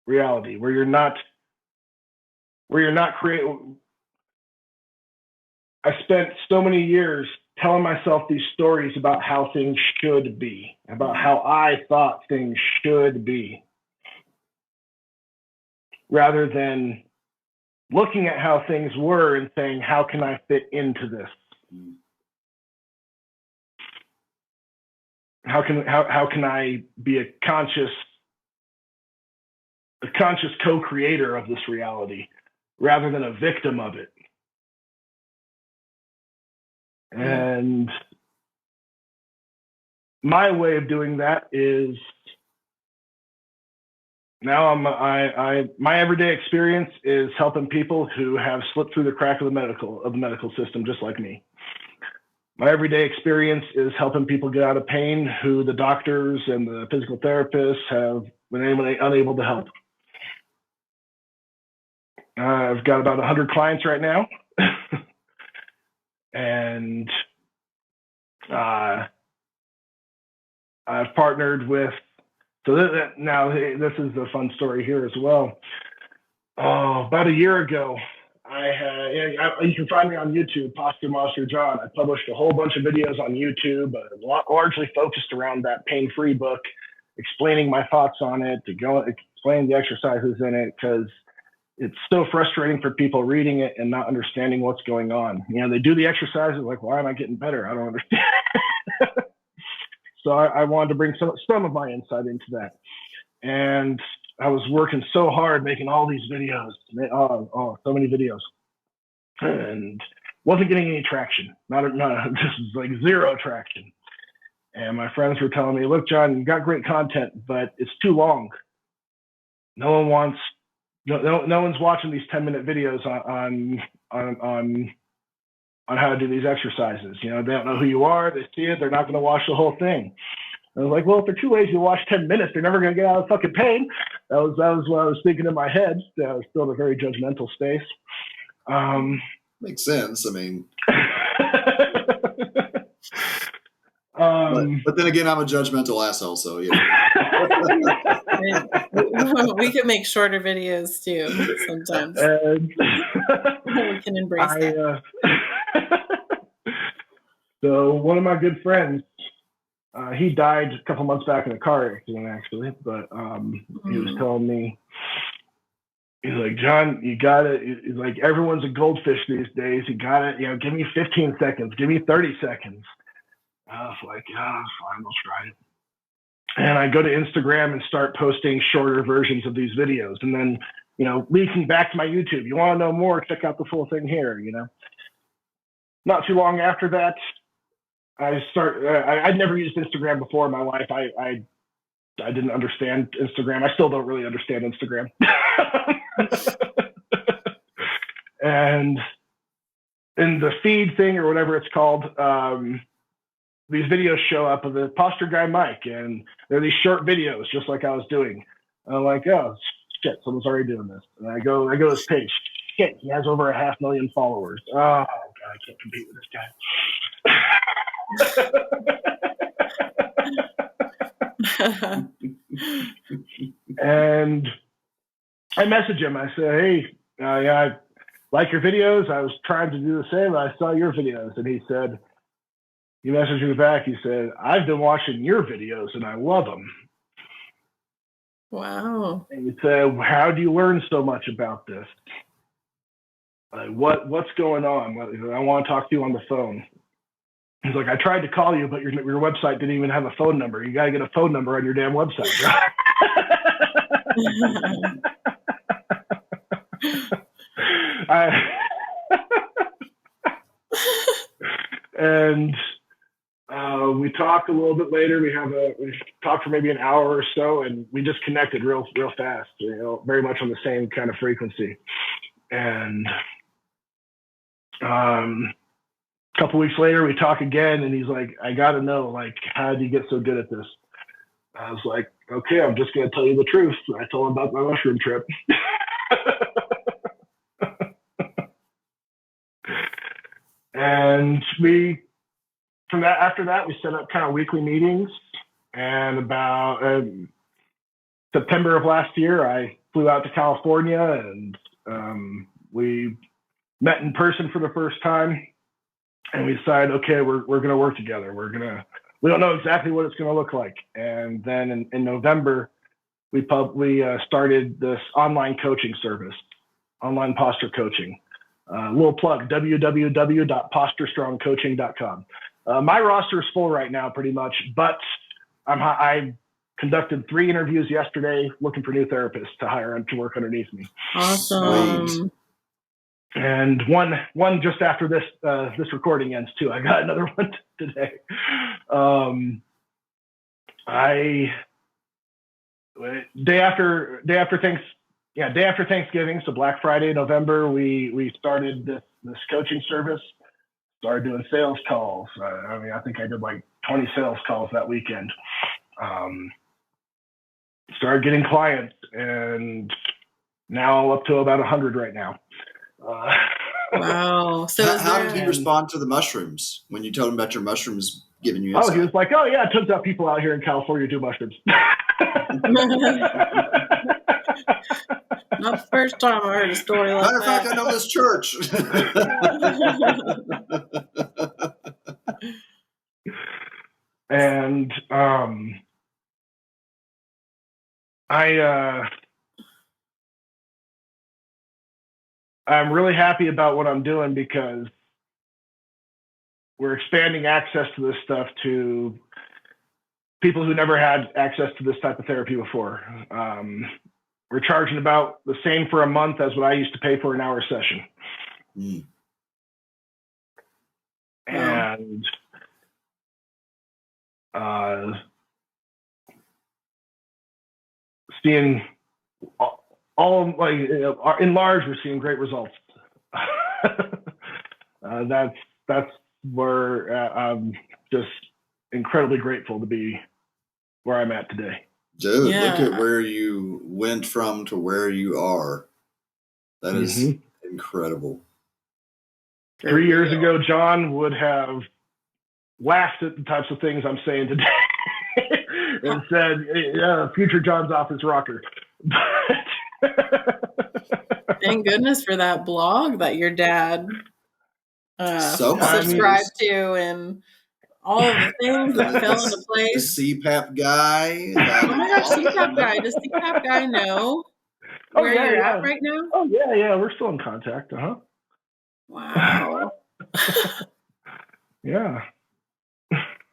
reality, where you're not creating. I spent so many years telling myself these stories about how things should be, about how I thought things should be, rather than looking at how things were and saying, how can I fit into this? How can I be a conscious co-creator of this reality rather than a victim of it? And my way of doing that is now my everyday experience is helping people who have slipped through the crack of the medical system, just like me. My everyday experience is helping people get out of pain who the doctors and the physical therapists have been unable to help. I've got about 100 clients right now. And I've partnered with, now this is a fun story here as well. About a year ago, you can find me on YouTube, Posture Monster Jon. I published a whole bunch of videos on YouTube, largely focused around that pain-free book, explaining my thoughts on it, explaining the exercises in it, because it's so frustrating for people reading it and not understanding what's going on. They do the exercises like, why am I getting better? I don't understand. So I wanted to bring some of my insight into that. And I was working so hard making all these videos, so many videos, and wasn't getting any traction. This is like zero traction. And my friends were telling me, look, Jon, you got great content, but it's too long. No one's watching these 10-minute videos on how to do these exercises. They don't know who you are. They see it. They're not going to watch the whole thing. I was like, well, if they're too lazy to watch 10 minutes, they're never going to get out of fucking pain. That was what I was thinking in my head. I was still in a very judgmental space. Makes sense. I mean, But then again, I'm a judgmental asshole, so yeah. We can make shorter videos too sometimes. We can embrace that. So one of my good friends, he died a couple months back in a car accident, actually. But he was telling me, he's like, John, you got it. He's like, everyone's a goldfish these days. You got it. You know, give me 15 seconds. Give me 30 seconds. I was like, yeah, fine, I'll try it. And I go to Instagram and start posting shorter versions of these videos. And then, you know, linking back to my YouTube. You want to know more? Check out the full thing here, you know. Not too long after that, I'd never used Instagram before in my life. I didn't understand Instagram. I still don't really understand Instagram. And in the feed thing or whatever it's called, these videos show up of the Posture Guy Mike, and they're these short videos, just like I was doing. I'm like, oh shit, someone's already doing this. And I go to his page. Shit, he has over 500,000 followers. Oh God, I can't compete with this guy. And I message him. I say, hey, yeah, I like your videos. I was trying to do the same. I saw your videos. And he said, he messaged me back. He said, I've been watching your videos and I love them. Wow. And he said, how do you learn so much about this? Like, what's going on? I want to talk to you on the phone. He's like, I tried to call you, but your website didn't even have a phone number. You got to get a phone number on your damn website. And we talked a little bit later. We talked for maybe an hour or so, and we just connected real fast. You know, very much on the same kind of frequency. And a couple weeks later, we talk again, and he's like, I got to know, like, how did you get so good at this? I was like, okay, I'm just going to tell you the truth. I told him about my mushroom trip. And after that, we set up kind of weekly meetings. And about September of last year, I flew out to California, and we met in person for the first time. And we decided, okay, we're going to work together. We don't know exactly what it's going to look like. And then in November, we started this online coaching service, online posture coaching. Little plug, www.posturestrongcoaching.com. My roster is full right now, pretty much, but I conducted 3 interviews yesterday looking for new therapists to hire to work underneath me. Awesome. Sweet. And one just after this recording ends too. I got another one today. Day after Thanksgiving, so Black Friday, November, we started this coaching service. Started doing sales calls. I think I did like 20 sales calls that weekend. Started getting clients, and now up to about 100 right now. Wow. So how did he respond to the mushrooms when you told him about your mushrooms giving you insight? Oh, he was like, oh yeah, it turns out people out here in California do mushrooms. Not the first time I heard a story like Matter of that. fact, I know this church. And I'm really happy about what I'm doing because we're expanding access to this stuff to people who never had access to this type of therapy before. We're charging about the same for a month as what I used to pay for an hour session. Mm. And seeing all like in large, we're seeing great results. That's where I'm just incredibly grateful to be where I'm at today. Dude, look at where you went from to where you are. That is incredible. 3 years ago, John would have laughed at the types of things I'm saying today and said, yeah, future John's off his rocker. Thank goodness for that blog that your dad subscribed to, and all of the things that fell into place. The CPAP guy. Oh my gosh, CPAP guy. Does CPAP guy know where you're at right now? Oh, yeah. We're still in contact. Uh-huh. Wow. Yeah.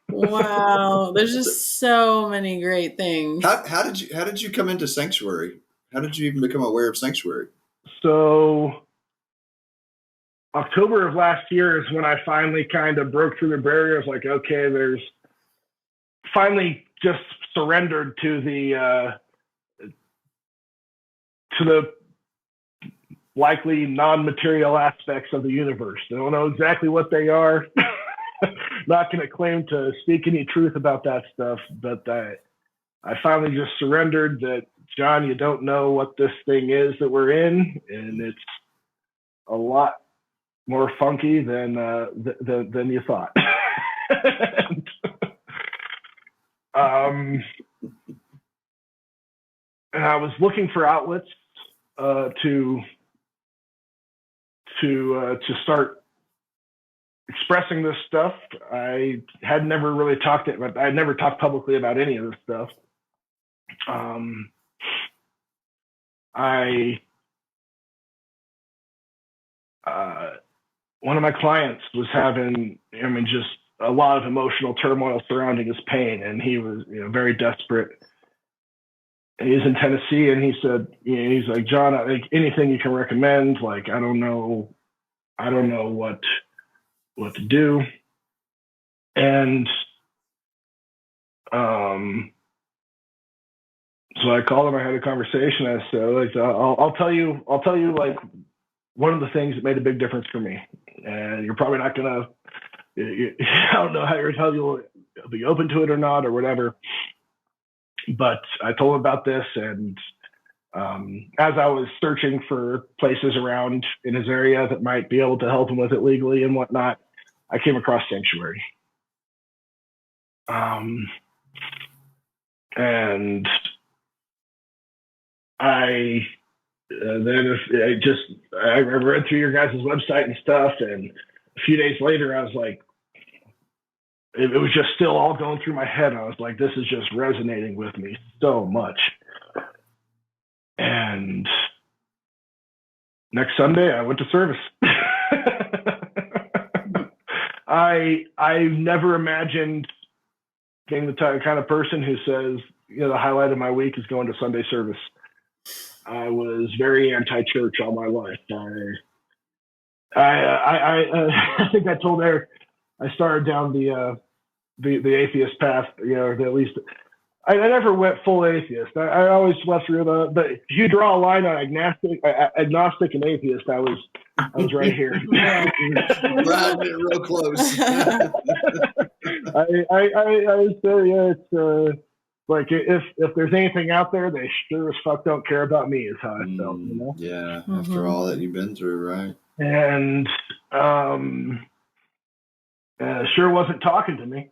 Wow. There's just so many great things. How did you come into Sanctuary? How did you even become aware of Sanctuary? So October of last year is when I finally kind of broke through the barrier. I was like, okay, there's finally just surrendered to the likely non-material aspects of the universe. I don't know exactly what they are. Not going to claim to speak any truth about that stuff, but I finally just surrendered that, John, you don't know what this thing is that we're in, and it's a lot more funky than you thought. And I was looking for outlets to start expressing this stuff. I had never really talked publicly about any of this stuff. One of my clients was having, just a lot of emotional turmoil surrounding his pain, and he was, very desperate. And he's in Tennessee, and he said, he's like, John, anything you can recommend? Like, I don't know what to do. And so I called him. I had a conversation. I said, like, I'll tell you, like, one of the things that made a big difference for me. And you're probably not gonna. I don't know how you'll be open to it or not or whatever. But I told him about this, and as I was searching for places around in his area that might be able to help him with it legally and whatnot, I came across Sanctuary. And I read through your guys' website and stuff, and a few days later, I was like, it was just still all going through my head. I was like, this is just resonating with me so much. And next Sunday, I went to service. I never imagined being the kind of person who says, the highlight of my week is going to Sunday service. I was very anti-church all my life. I think I told Eric I started down the atheist path. At least I never went full atheist. I always left through but if you draw a line on agnostic and atheist, I was right here. Right, real close. I say, it's like if there's anything out there, they sure as fuck don't care about me. Is how I felt. Yeah, after all that you've been through, right? And sure wasn't talking to me.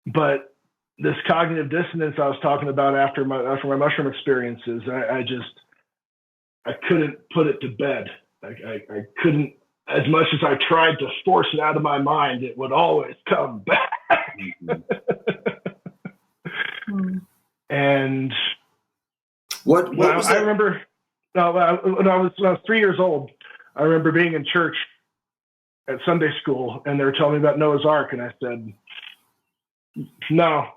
But this cognitive dissonance I was talking about after my mushroom experiences, I couldn't put it to bed. I couldn't, as much as I tried to force it out of my mind, it would always come back. And what was I remember when I was 3 years old, I remember being in church at Sunday school, and they were telling me about Noah's Ark, and I said, no.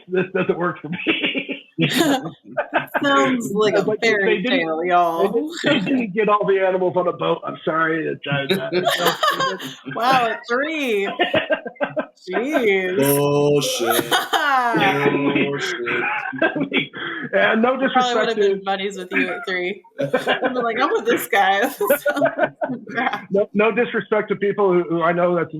This doesn't work for me. Sounds like a fairy tale, y'all. They didn't get all the animals on a boat. I'm sorry. Wow, at 3. Jeez. Oh shit. And no disrespect. Probably would have been buddies with you at 3. I'd be like, I'm with this guy. No disrespect to people who I know that's a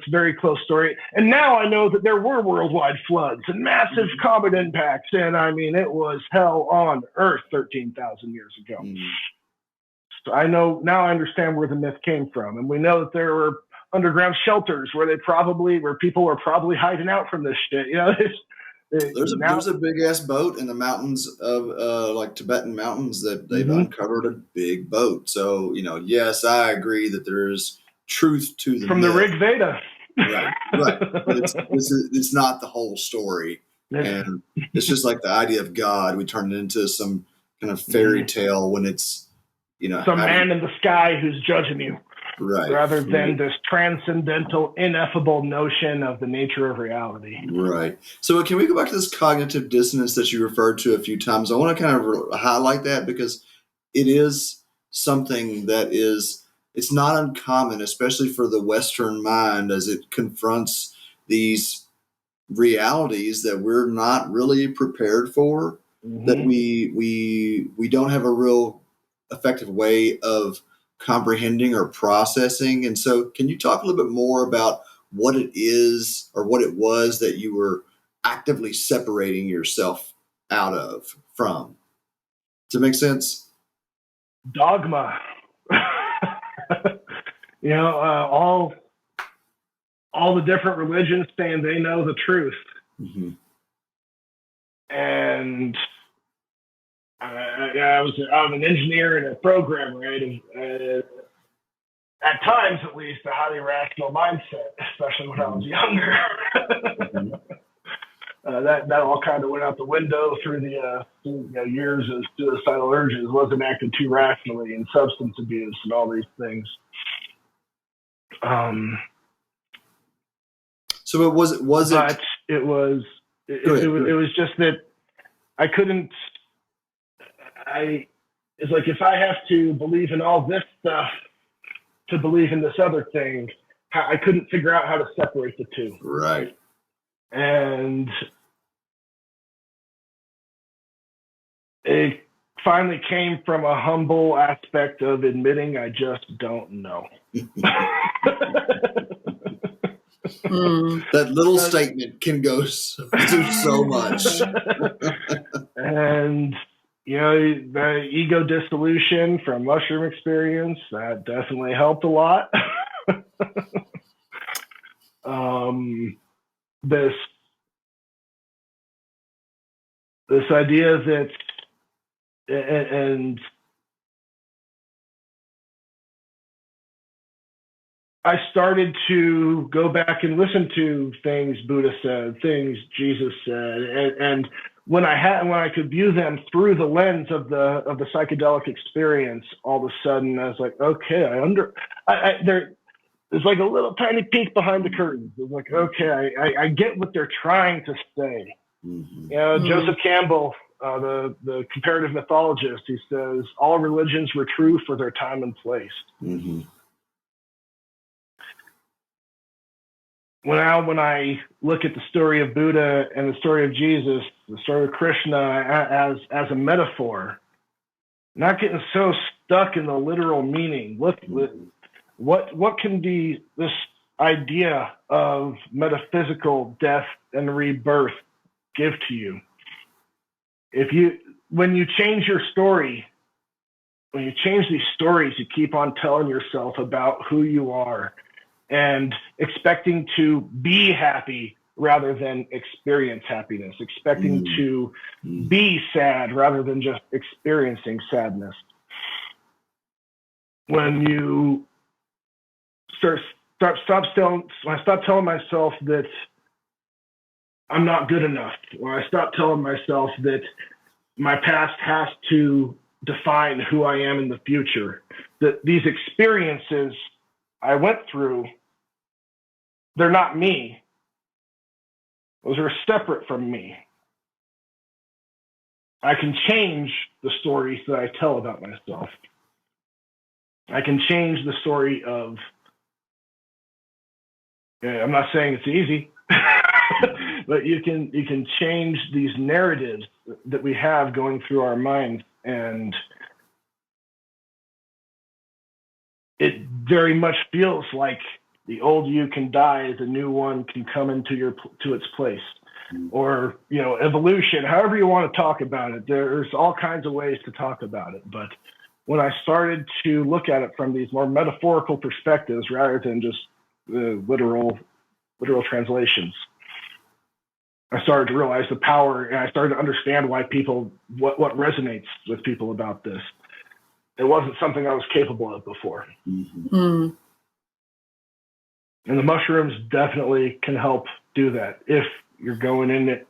very close story. And now I know that there were worldwide floods and massive comet impacts. And I mean, it was hell on earth 13,000 years ago. I understand where the myth came from. And we know that there were underground shelters where people were probably hiding out from this shit. There's a big ass boat in the mountains of like Tibetan mountains that they've uncovered a big boat. So, yes, I agree that there's truth to the from myth. the Rig Veda. Right. But it's not the whole story. And it's just like the idea of God. We turn it into some kind of fairy tale when it's, some man in the sky who's judging you. Right. Rather than this transcendental, ineffable notion of the nature of reality. Right. So can we go back to this cognitive dissonance that you referred to a few times? I want to kind of highlight that because it is something that it's not uncommon, especially for the Western mind, as it confronts these realities that we're not really prepared for, that we don't have a real effective way of comprehending or processing. And so can you talk a little bit more about what it is or what it was that you were actively separating yourself from? Does it make sense? Dogma. All the different religions saying they know the truth. Mm-hmm. And I'm an engineer and a programmer, right? At times, at least, a highly rational mindset, especially when I was younger. That all kind of went out the window through the years of suicidal urges. Wasn't acting too rationally, and substance abuse and all these things. So it was just that I couldn't. It's like if I have to believe in all this stuff to believe in this other thing, I couldn't figure out how to separate the two. Right. And it finally came from a humble aspect of admitting I just don't know. That little statement can go through so much. And the ego dissolution from mushroom experience, that definitely helped a lot. This idea that, and I started to go back and listen to things Buddha said, things Jesus said, and when I could view them through the lens of the psychedelic experience, all of a sudden I was like, okay, there's like a little tiny peek behind the curtains. It's like, okay, I get what they're trying to say. Mm-hmm. Joseph Campbell, the comparative mythologist, he says all religions were true for their time and place. Mm-hmm. When I look at the story of Buddha and the story of Jesus, the story of Krishna as a metaphor, not getting so stuck in the literal meaning. Look, what can be this idea of metaphysical death and rebirth give to you? When you change your story, when you change these stories, you keep on telling yourself about who you are and expecting to be happy rather than experience happiness, expecting to be sad rather than just experiencing sadness. When you stop telling myself that I'm not good enough, or I stop telling myself that my past has to define who I am in the future, that these experiences I went through, they're not me. Those are separate from me. I can change the stories that I tell about myself. I can change the story of, I'm not saying it's easy, but you can change these narratives that we have going through our minds, and it very much feels like the old you can die, the new one can come into its place. Or, evolution, however you want to talk about it. There's all kinds of ways to talk about it, but when I started to look at it from these more metaphorical perspectives rather than just literal translations, I started to realize the power, and I started to understand why what resonates with people about this. It wasn't something I was capable of before. Mm-hmm. Mm. And the mushrooms definitely can help do that if you're going in it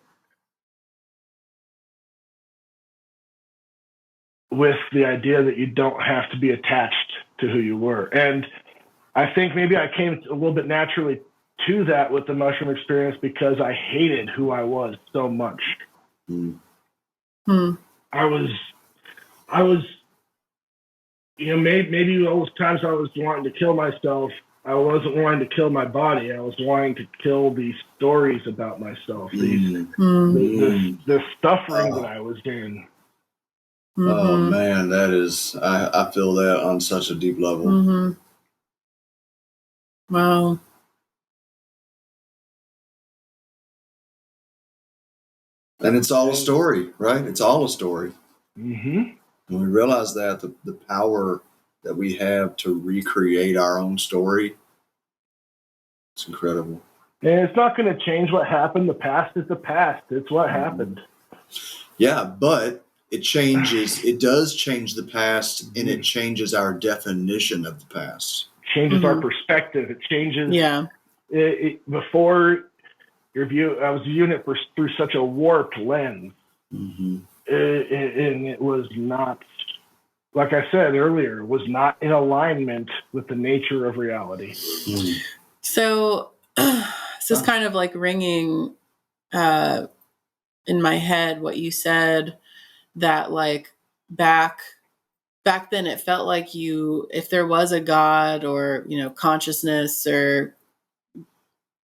with the idea that you don't have to be attached to who you were. And I think maybe I came a little bit naturally to that with the mushroom experience because I hated who I was so much. Mm. Mm. I was, maybe all those times I was wanting to kill myself, I wasn't wanting to kill my body. I was wanting to kill these stories about myself, the suffering that I was in. Mm-hmm. Oh man, that is, I feel that on such a deep level. Mm-hmm. Wow. And it's all a story, right? It's all a story. Mm-hmm. When we realize that, the power that we have to recreate our own story, it's incredible. And it's not going to change what happened. The past is the past. It's what happened. Yeah, but it does change the past, and it changes our definition of the past. Changes our perspective. It changes. Yeah. Before your view, I was viewing it through such a warped lens. Mm-hmm. And it was not, like I said earlier, was not in alignment with the nature of reality. Mm. So this is kind of like ringing in my head what you said, that like back then it felt like if there was a God or, consciousness or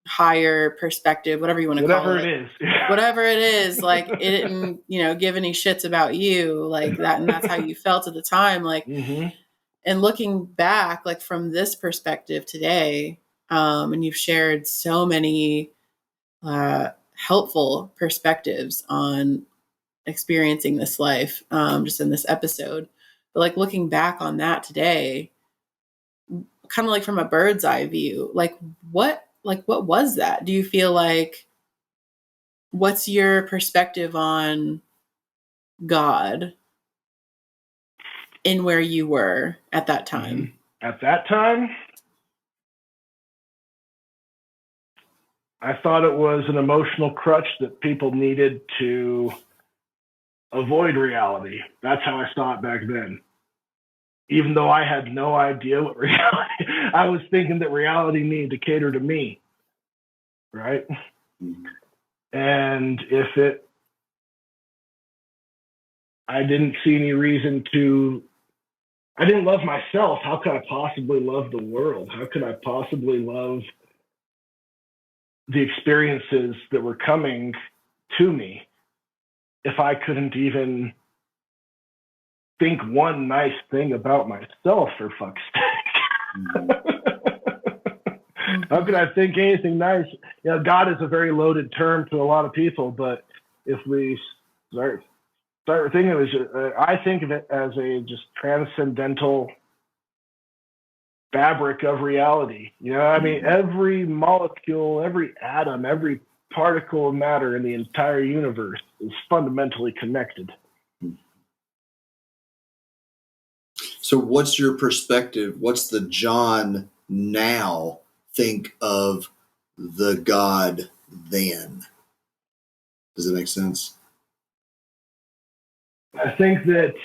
higher perspective, whatever you want to call it. Whatever it is, like it didn't, give any shits about you like that. And that's how you felt at the time. Like, and looking back, like from this perspective today, and you've shared so many helpful perspectives on experiencing this life, just in this episode. But like looking back on that today, kind of like from a bird's eye view, what was that? Do you feel like, what's your perspective on God in where you were at that time? At that time, I thought it was an emotional crutch that people needed to avoid reality. That's how I saw it back then. Even though I had no idea what reality, I was thinking that reality needed to cater to me, right? And I didn't see any reason I didn't love myself. How could I possibly love the world? How could I possibly love the experiences that were coming to me if I couldn't even think one nice thing about myself, for fuck's sake? How could I think anything nice? God is a very loaded term to a lot of people, but if we start thinking of it, I think of it as a just transcendental fabric of reality. Every molecule, every atom, every particle of matter in the entire universe is fundamentally connected. So what's your perspective? What's the Jon now think of the God then? Does it make sense? I think that,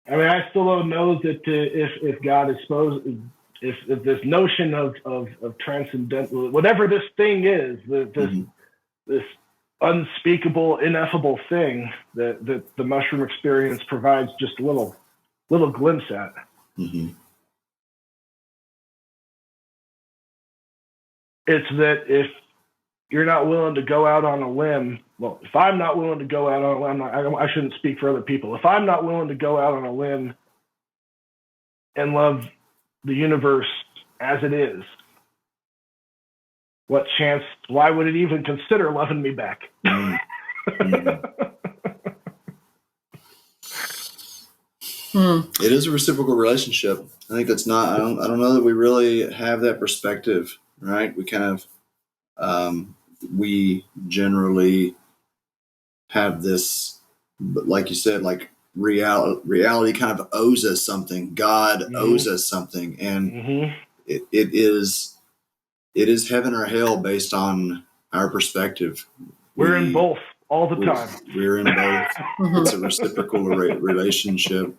I still don't know that if God is supposed, if this notion of transcendental, whatever this thing is, this unspeakable, ineffable thing that the mushroom experience provides just a little glimpse at. Mm-hmm. It's that if you're not willing to go out on a limb, well, if I'm not willing to go out on a limb, I shouldn't speak for other people. If I'm not willing to go out on a limb and love the universe as it is, why would it even consider loving me back? Mm-hmm. It is a reciprocal relationship. I think that's not. I don't know that we really have that perspective, right? We kind of we generally have this, but like you said, like reality kind of owes us something. God owes us something, and it is heaven or hell based on our perspective. We're in both all the time. We're in both. It's a reciprocal relationship.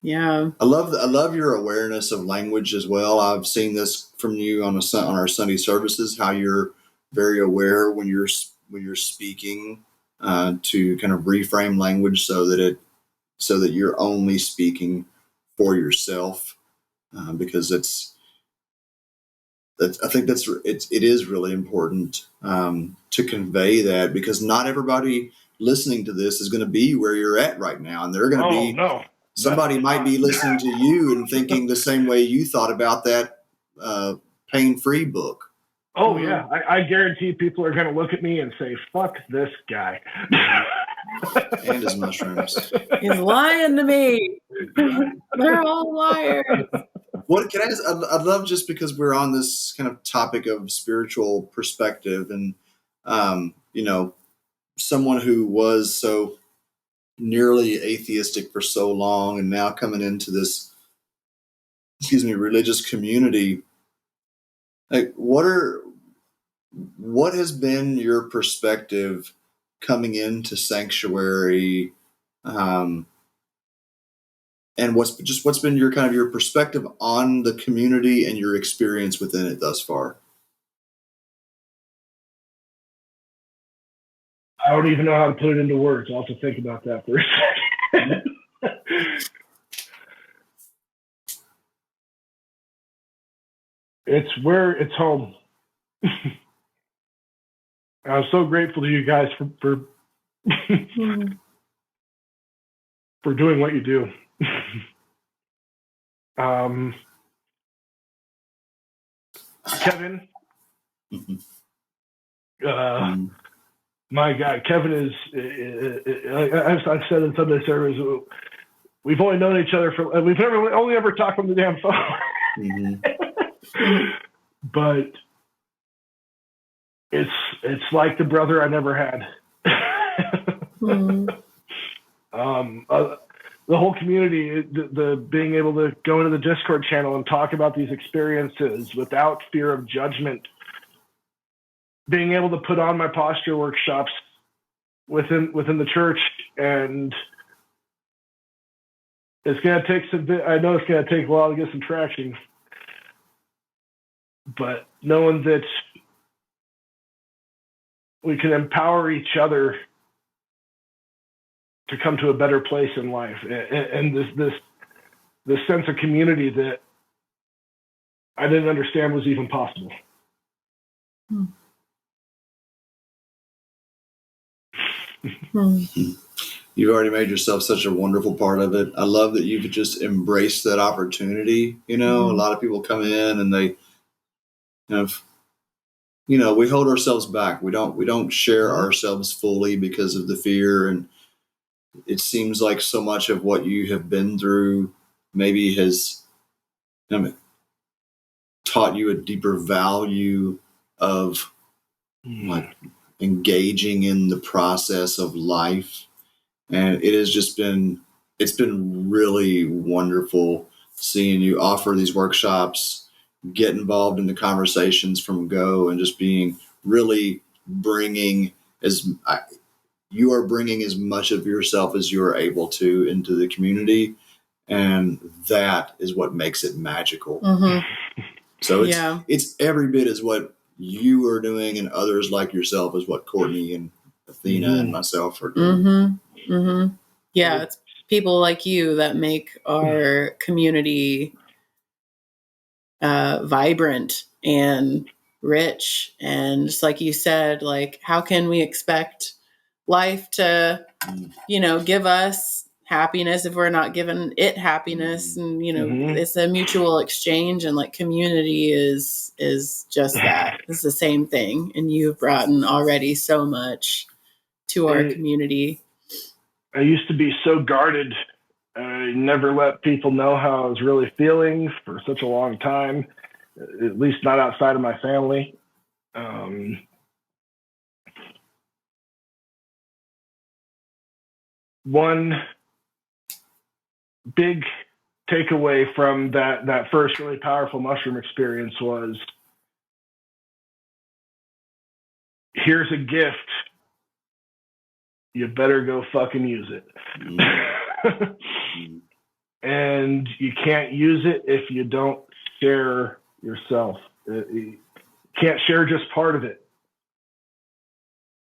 Yeah. I love your awareness of language as well. I've seen this from you on our Sunday services, how you're very aware when you're speaking to kind of reframe language so that you're only speaking for yourself, because I think it is really important to convey that, because not everybody listening to this is going to be where you're at right now, and they're going to be. No. Somebody might be listening to you and thinking the same way you thought about that pain-free book. Oh, yeah. I guarantee people are going to look at me and say, fuck this guy. And his mushrooms. He's lying to me. They're all liars. What can I ask? I'd love, just because we're on this kind of topic of spiritual perspective, and, someone who was so nearly atheistic for so long and now coming into this, religious community, like what has been your perspective coming into Sanctuary, and what's been your perspective on the community and your experience within it thus far? I don't even know how to put it into words. I'll have to think about that for a second. It's home. I'm so grateful to you guys for doing what you do. Kevin, my God, Kevin is, I've said in Sunday service, we've only known each other we've only ever talked on the damn phone. But it's like the brother I never had. The whole community, the being able to go into the Discord channel and talk about these experiences without fear of judgment, being able to put on my posture workshops within the church, and it's going to take I know it's going to take a while to get some traction, but knowing that we can empower each other to come to a better place in life, and this sense of community that I didn't understand was even possible. You've already made yourself such a wonderful part of it. I love that you've just embraced that opportunity. A lot of people come in and they we hold ourselves back. We don't share ourselves fully because of the fear, and it seems like so much of what you have been through maybe has taught you a deeper value of like engaging in the process of life. And it's been really wonderful seeing you offer these workshops, get involved in the conversations from go, and just really bringing you are bringing as much of yourself as you're able to into the community. And that is what makes it magical. So it's every bit as what you are doing, and others like yourself is what Courtney and Athena and myself are doing. Yeah, it's people like you that make our community vibrant and rich. And just like you said, like, how can we expect life to, give us happiness if we're not giving it happiness? And, it's a mutual exchange, and like community is just that. It's the same thing. And you've brought in already so much to our community. I used to be so guarded. I never let people know how I was really feeling for such a long time, at least not outside of my family. One big takeaway from that first really powerful mushroom experience was, here's a gift. You better go fucking use it. And you can't use it if you don't share yourself. You can't share just part of it.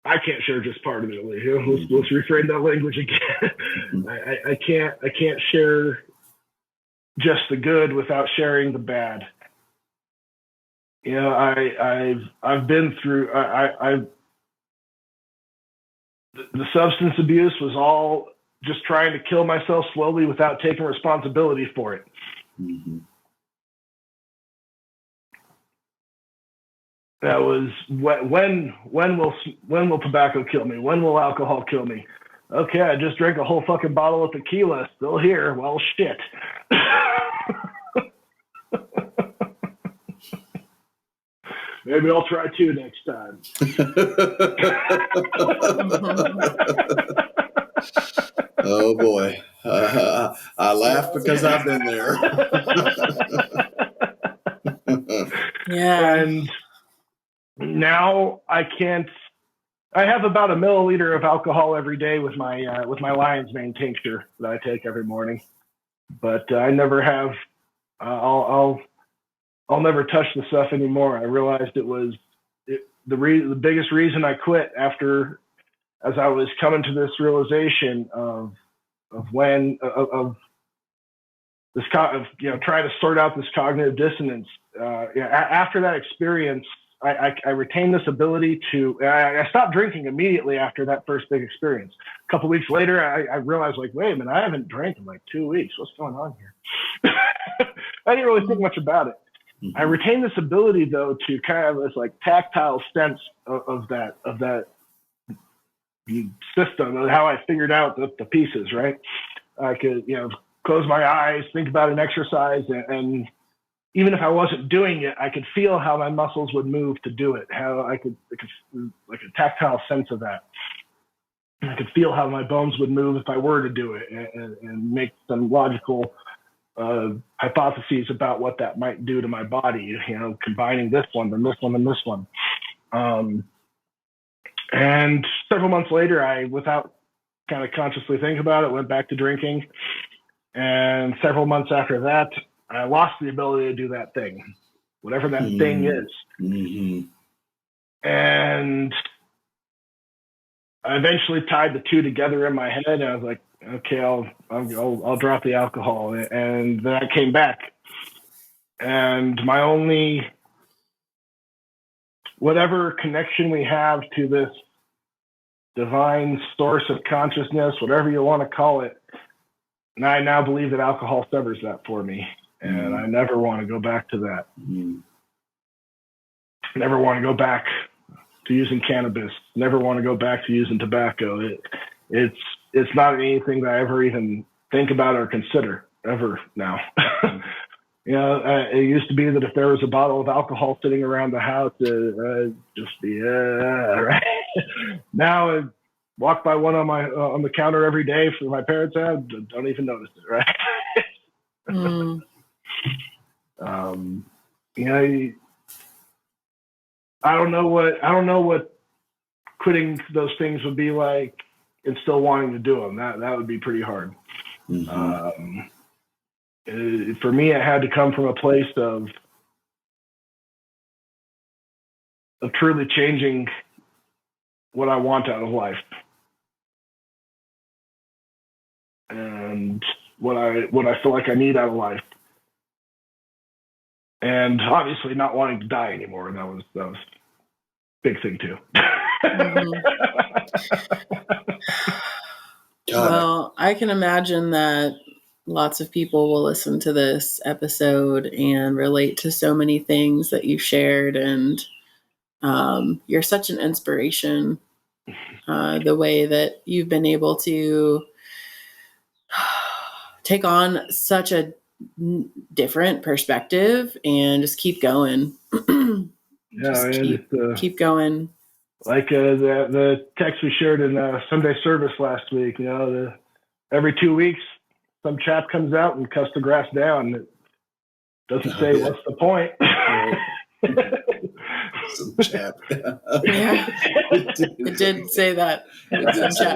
I can't share just part of it. Let's reframe that language again. I can't share just the good without sharing the bad. You know, I've been through. The substance abuse was all just trying to kill myself slowly without taking responsibility for it. Mm-hmm. That was when will tobacco kill me? When will alcohol kill me? Okay, I just drank a whole fucking bottle of tequila. Still here. Well, shit. Maybe I'll try 2 next time. Oh boy. I laugh because I've been there. Yeah. And now I have about 1 milliliter of alcohol every day with my lion's mane tincture that I take every morning. But I never have, I'll never touch the stuff anymore. I realized the biggest reason I quit as I was coming to this realization of this trying to sort out this cognitive dissonance. After that experience, I retained this ability to. I stopped drinking immediately after that first big experience. A couple weeks later, I realized, like, wait a minute, I haven't drank in like 2 weeks. What's going on here? I didn't really think much about it. Mm-hmm. I retained this ability, though, to kind of this like tactile sense of that system, of how I figured out the pieces. Right, I could close my eyes, think about an exercise, and even if I wasn't doing it, I could feel how my muscles would move to do it. How I could like a tactile sense of that. I could feel how my bones would move if I were to do it, and make some logical hypotheses about what that might do to my body, combining this one, then this one, and this one. And several months later, I, without kind of consciously thinking about it, went back to drinking. And several months after that, I lost the ability to do that thing, whatever that thing is. Mm-hmm. And I eventually tied the two together in my head, and I was like, okay, I'll drop the alcohol. And then I came back, and my only, whatever connection we have to this divine source of consciousness, whatever you want to call it, and I now believe that alcohol severs that for me, and I never want to go back to that. Never want to go back to using cannabis. Never want to go back to using tobacco. It's not anything that I ever even think about or consider ever now. It used to be that if there was a bottle of alcohol sitting around the house, just be right. Now I walk by one on the counter every day for my parents' house. Don't even notice it, right? I don't know what quitting those things would be like and still wanting to do them. That would be pretty hard. Mm-hmm. For me, it had to come from a place of truly changing what I want out of life and what I feel like I need out of life, and obviously not wanting to die anymore. That was a big thing too. Well, I can imagine that lots of people will listen to this episode and relate to so many things that you shared, and you're such an inspiration the way that you've been able to take on such a different perspective and just keep going. Keep going. Like the text we shared in Sunday service last week, every 2 weeks, some chap comes out and cuts the grass down. It doesn't say what's the point. Some chap. Yeah, it did say that.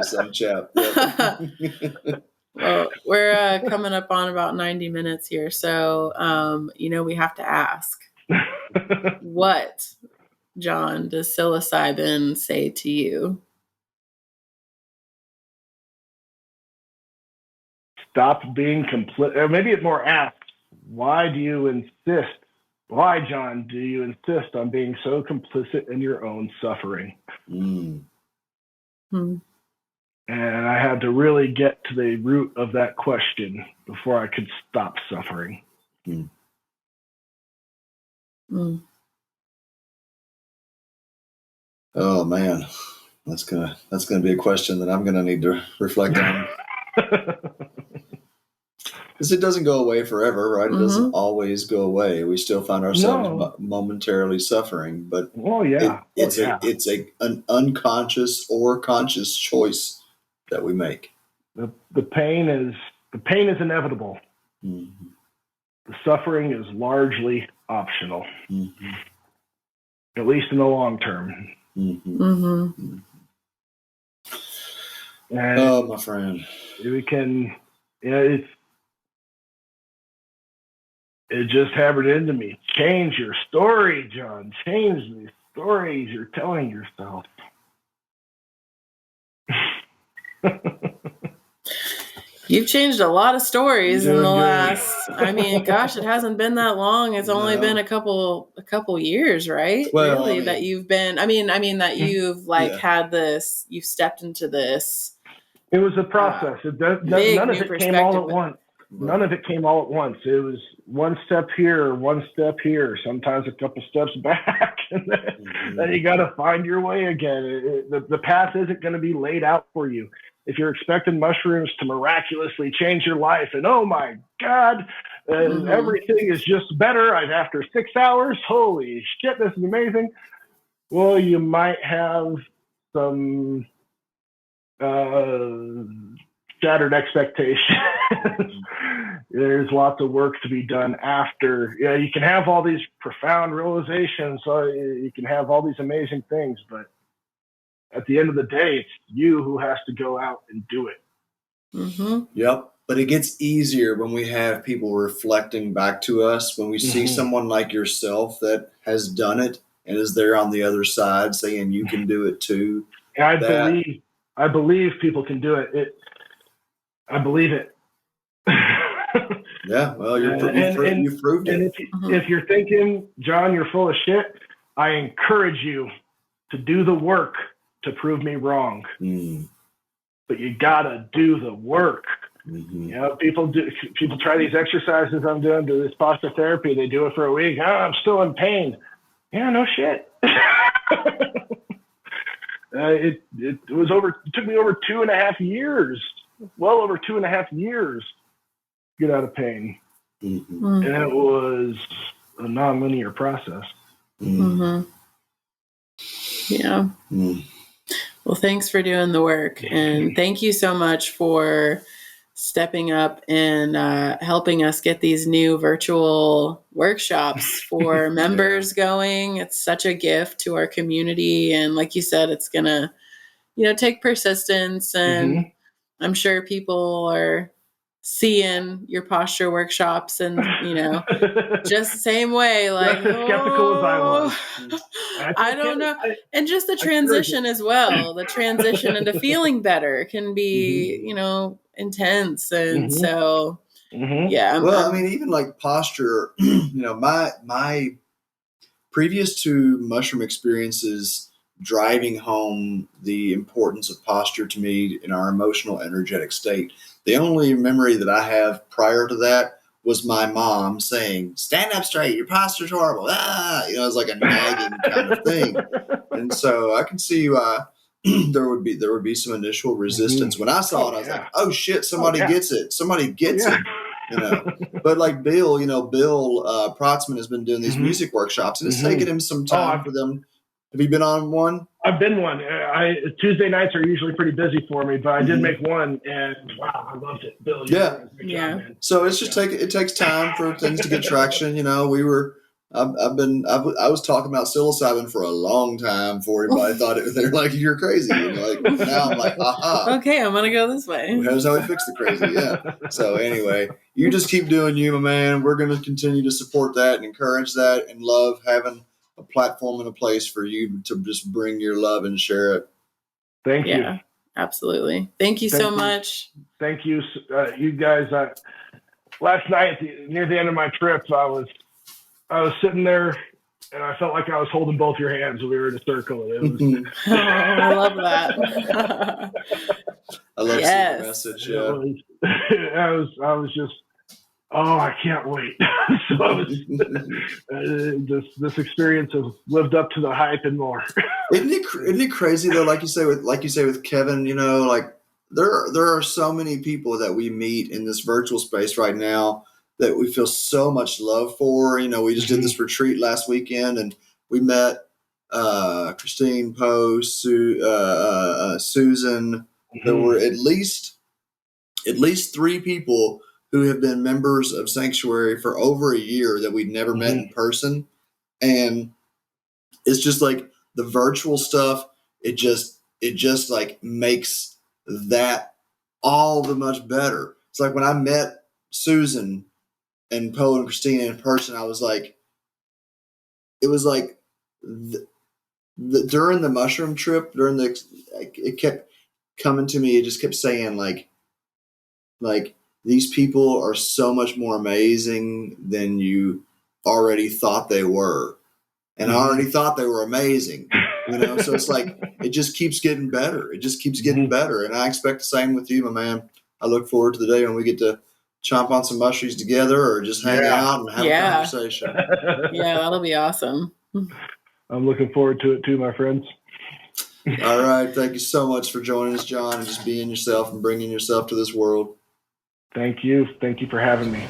Some chap. Yep. Well, we're coming up on about 90 minutes here. So, we have to ask, what, John, does psilocybin say to you? Stop being or maybe it more asks, why, John, do you insist on being so complicit in your own suffering? Mm. And I had to really get to the root of that question before I could stop suffering. Mm. Mm. Oh man, that's gonna be a question that I'm gonna need to reflect on. Because it doesn't go away forever, right? It doesn't always go away. We still find ourselves momentarily suffering, but it's an unconscious or conscious choice that we make. The pain is inevitable. Mm-hmm. The suffering is largely optional, mm-hmm. at least in the long term. Mm-hmm. Mm-hmm. And oh, my friend, we can. It just hammered into me. Change your story, John. Change the stories you're telling yourself. You've changed a lot of stories in the last, gosh, it hasn't been that long. It's only been a couple years, right? Well, really, that you've been, that you've had this, you've stepped into this. It was a process. None of it came all at once. None of it came all at once. It was one step here, one step here, sometimes a couple steps back, and then you got to find your way again. The path isn't going to be laid out for you. If you're expecting mushrooms to miraculously change your life and, oh my God, everything is just better after 6 hours, holy shit, this is amazing. Well, you might have some shattered expectations. There's lots of work to be done after. You can have all these profound realizations. You can have all these amazing things, but at the end of the day, it's you who has to go out and do it. Mm-hmm. Yep. But it gets easier when we have people reflecting back to us, when we see someone like yourself that has done it and is there on the other side saying you can do it too. I believe people can do it. I believe it. Yeah, well, you've proved it. And if you're thinking, John, you're full of shit, I encourage you to do the work to prove me wrong. But you gotta do the work. People try these exercises I'm doing, do this posture therapy. They do it for a week. I'm still in pain. Yeah, no shit. It took me over 2.5 years, well over 2.5 years to get out of pain. And it was a non-linear process. Yeah. Well, thanks for doing the work. And thank you so much for stepping up and helping us get these new virtual workshops for members going. It's such a gift to our community. And like you said, it's going to, take persistence. And I'm sure people are seeing your posture workshops and, just the same way, like, just as skeptical as I was. I don't know. And just the transition as well, the transition into feeling better can be, intense. And so, Well, even like posture, my previous to mushroom experiences driving home the importance of posture to me in our emotional, energetic state. The only memory that I have prior to that was my mom saying, "Stand up straight, your posture's horrible." It was like a nagging kind of thing. And so I can see why there would be some initial resistance. When I saw it, I was like, oh shit, somebody gets it. Somebody gets it. You know, but like Bill Protzman has been doing these music workshops, and it's taken him some time for them. Have you been on one? I've been one. Tuesday nights are usually pretty busy for me, but I did make one, and wow, I loved it. Bill, job, man. So it's just it takes time for things to get traction. You know, I was talking about psilocybin for a long time before everybody thought it. They're like, you're crazy. And like now I'm like, aha. Okay, I'm gonna go this way. Here's how we fix the crazy. Yeah. So anyway, you just keep doing you, my man. We're gonna continue to support that and encourage that, and love having a platform and a place for you to just bring your love and share it. Thank you. Yeah, absolutely. Thank you so much. Thank you, you guys. Last night, near the end of my trip, I was sitting there, and I felt like I was holding both your hands when we were in a circle. It was, I love that. I love seeing the message. Yeah, I was just, I can't wait. So this experience has lived up to the hype and more. Isn't it crazy though? Like you say with Kevin, you know, like there are so many people that we meet in this virtual space right now that we feel so much love for. You know, we just did this retreat last weekend, and we met Christine, Poe, Susan. There were at least 3 people who have been members of Sanctuary for over a year that we'd never met in person. And it's just like the virtual stuff, it just like makes that all the much better. It's like when I met Susan and Poe and Christina in person, I was like, it was like during the mushroom trip, it kept coming to me. It just kept saying like these people are so much more amazing than you already thought they were. And I already thought they were amazing, you know? So it's like, it just keeps getting better. It just keeps getting better. And I expect the same with you, my man. I look forward to the day when we get to chomp on some mushrooms together or just hang out and have a conversation. Yeah, that'll be awesome. I'm looking forward to it too, my friends. All right. Thank you so much for joining us, John, and just being yourself and bringing yourself to this world. Thank you. Thank you for having me.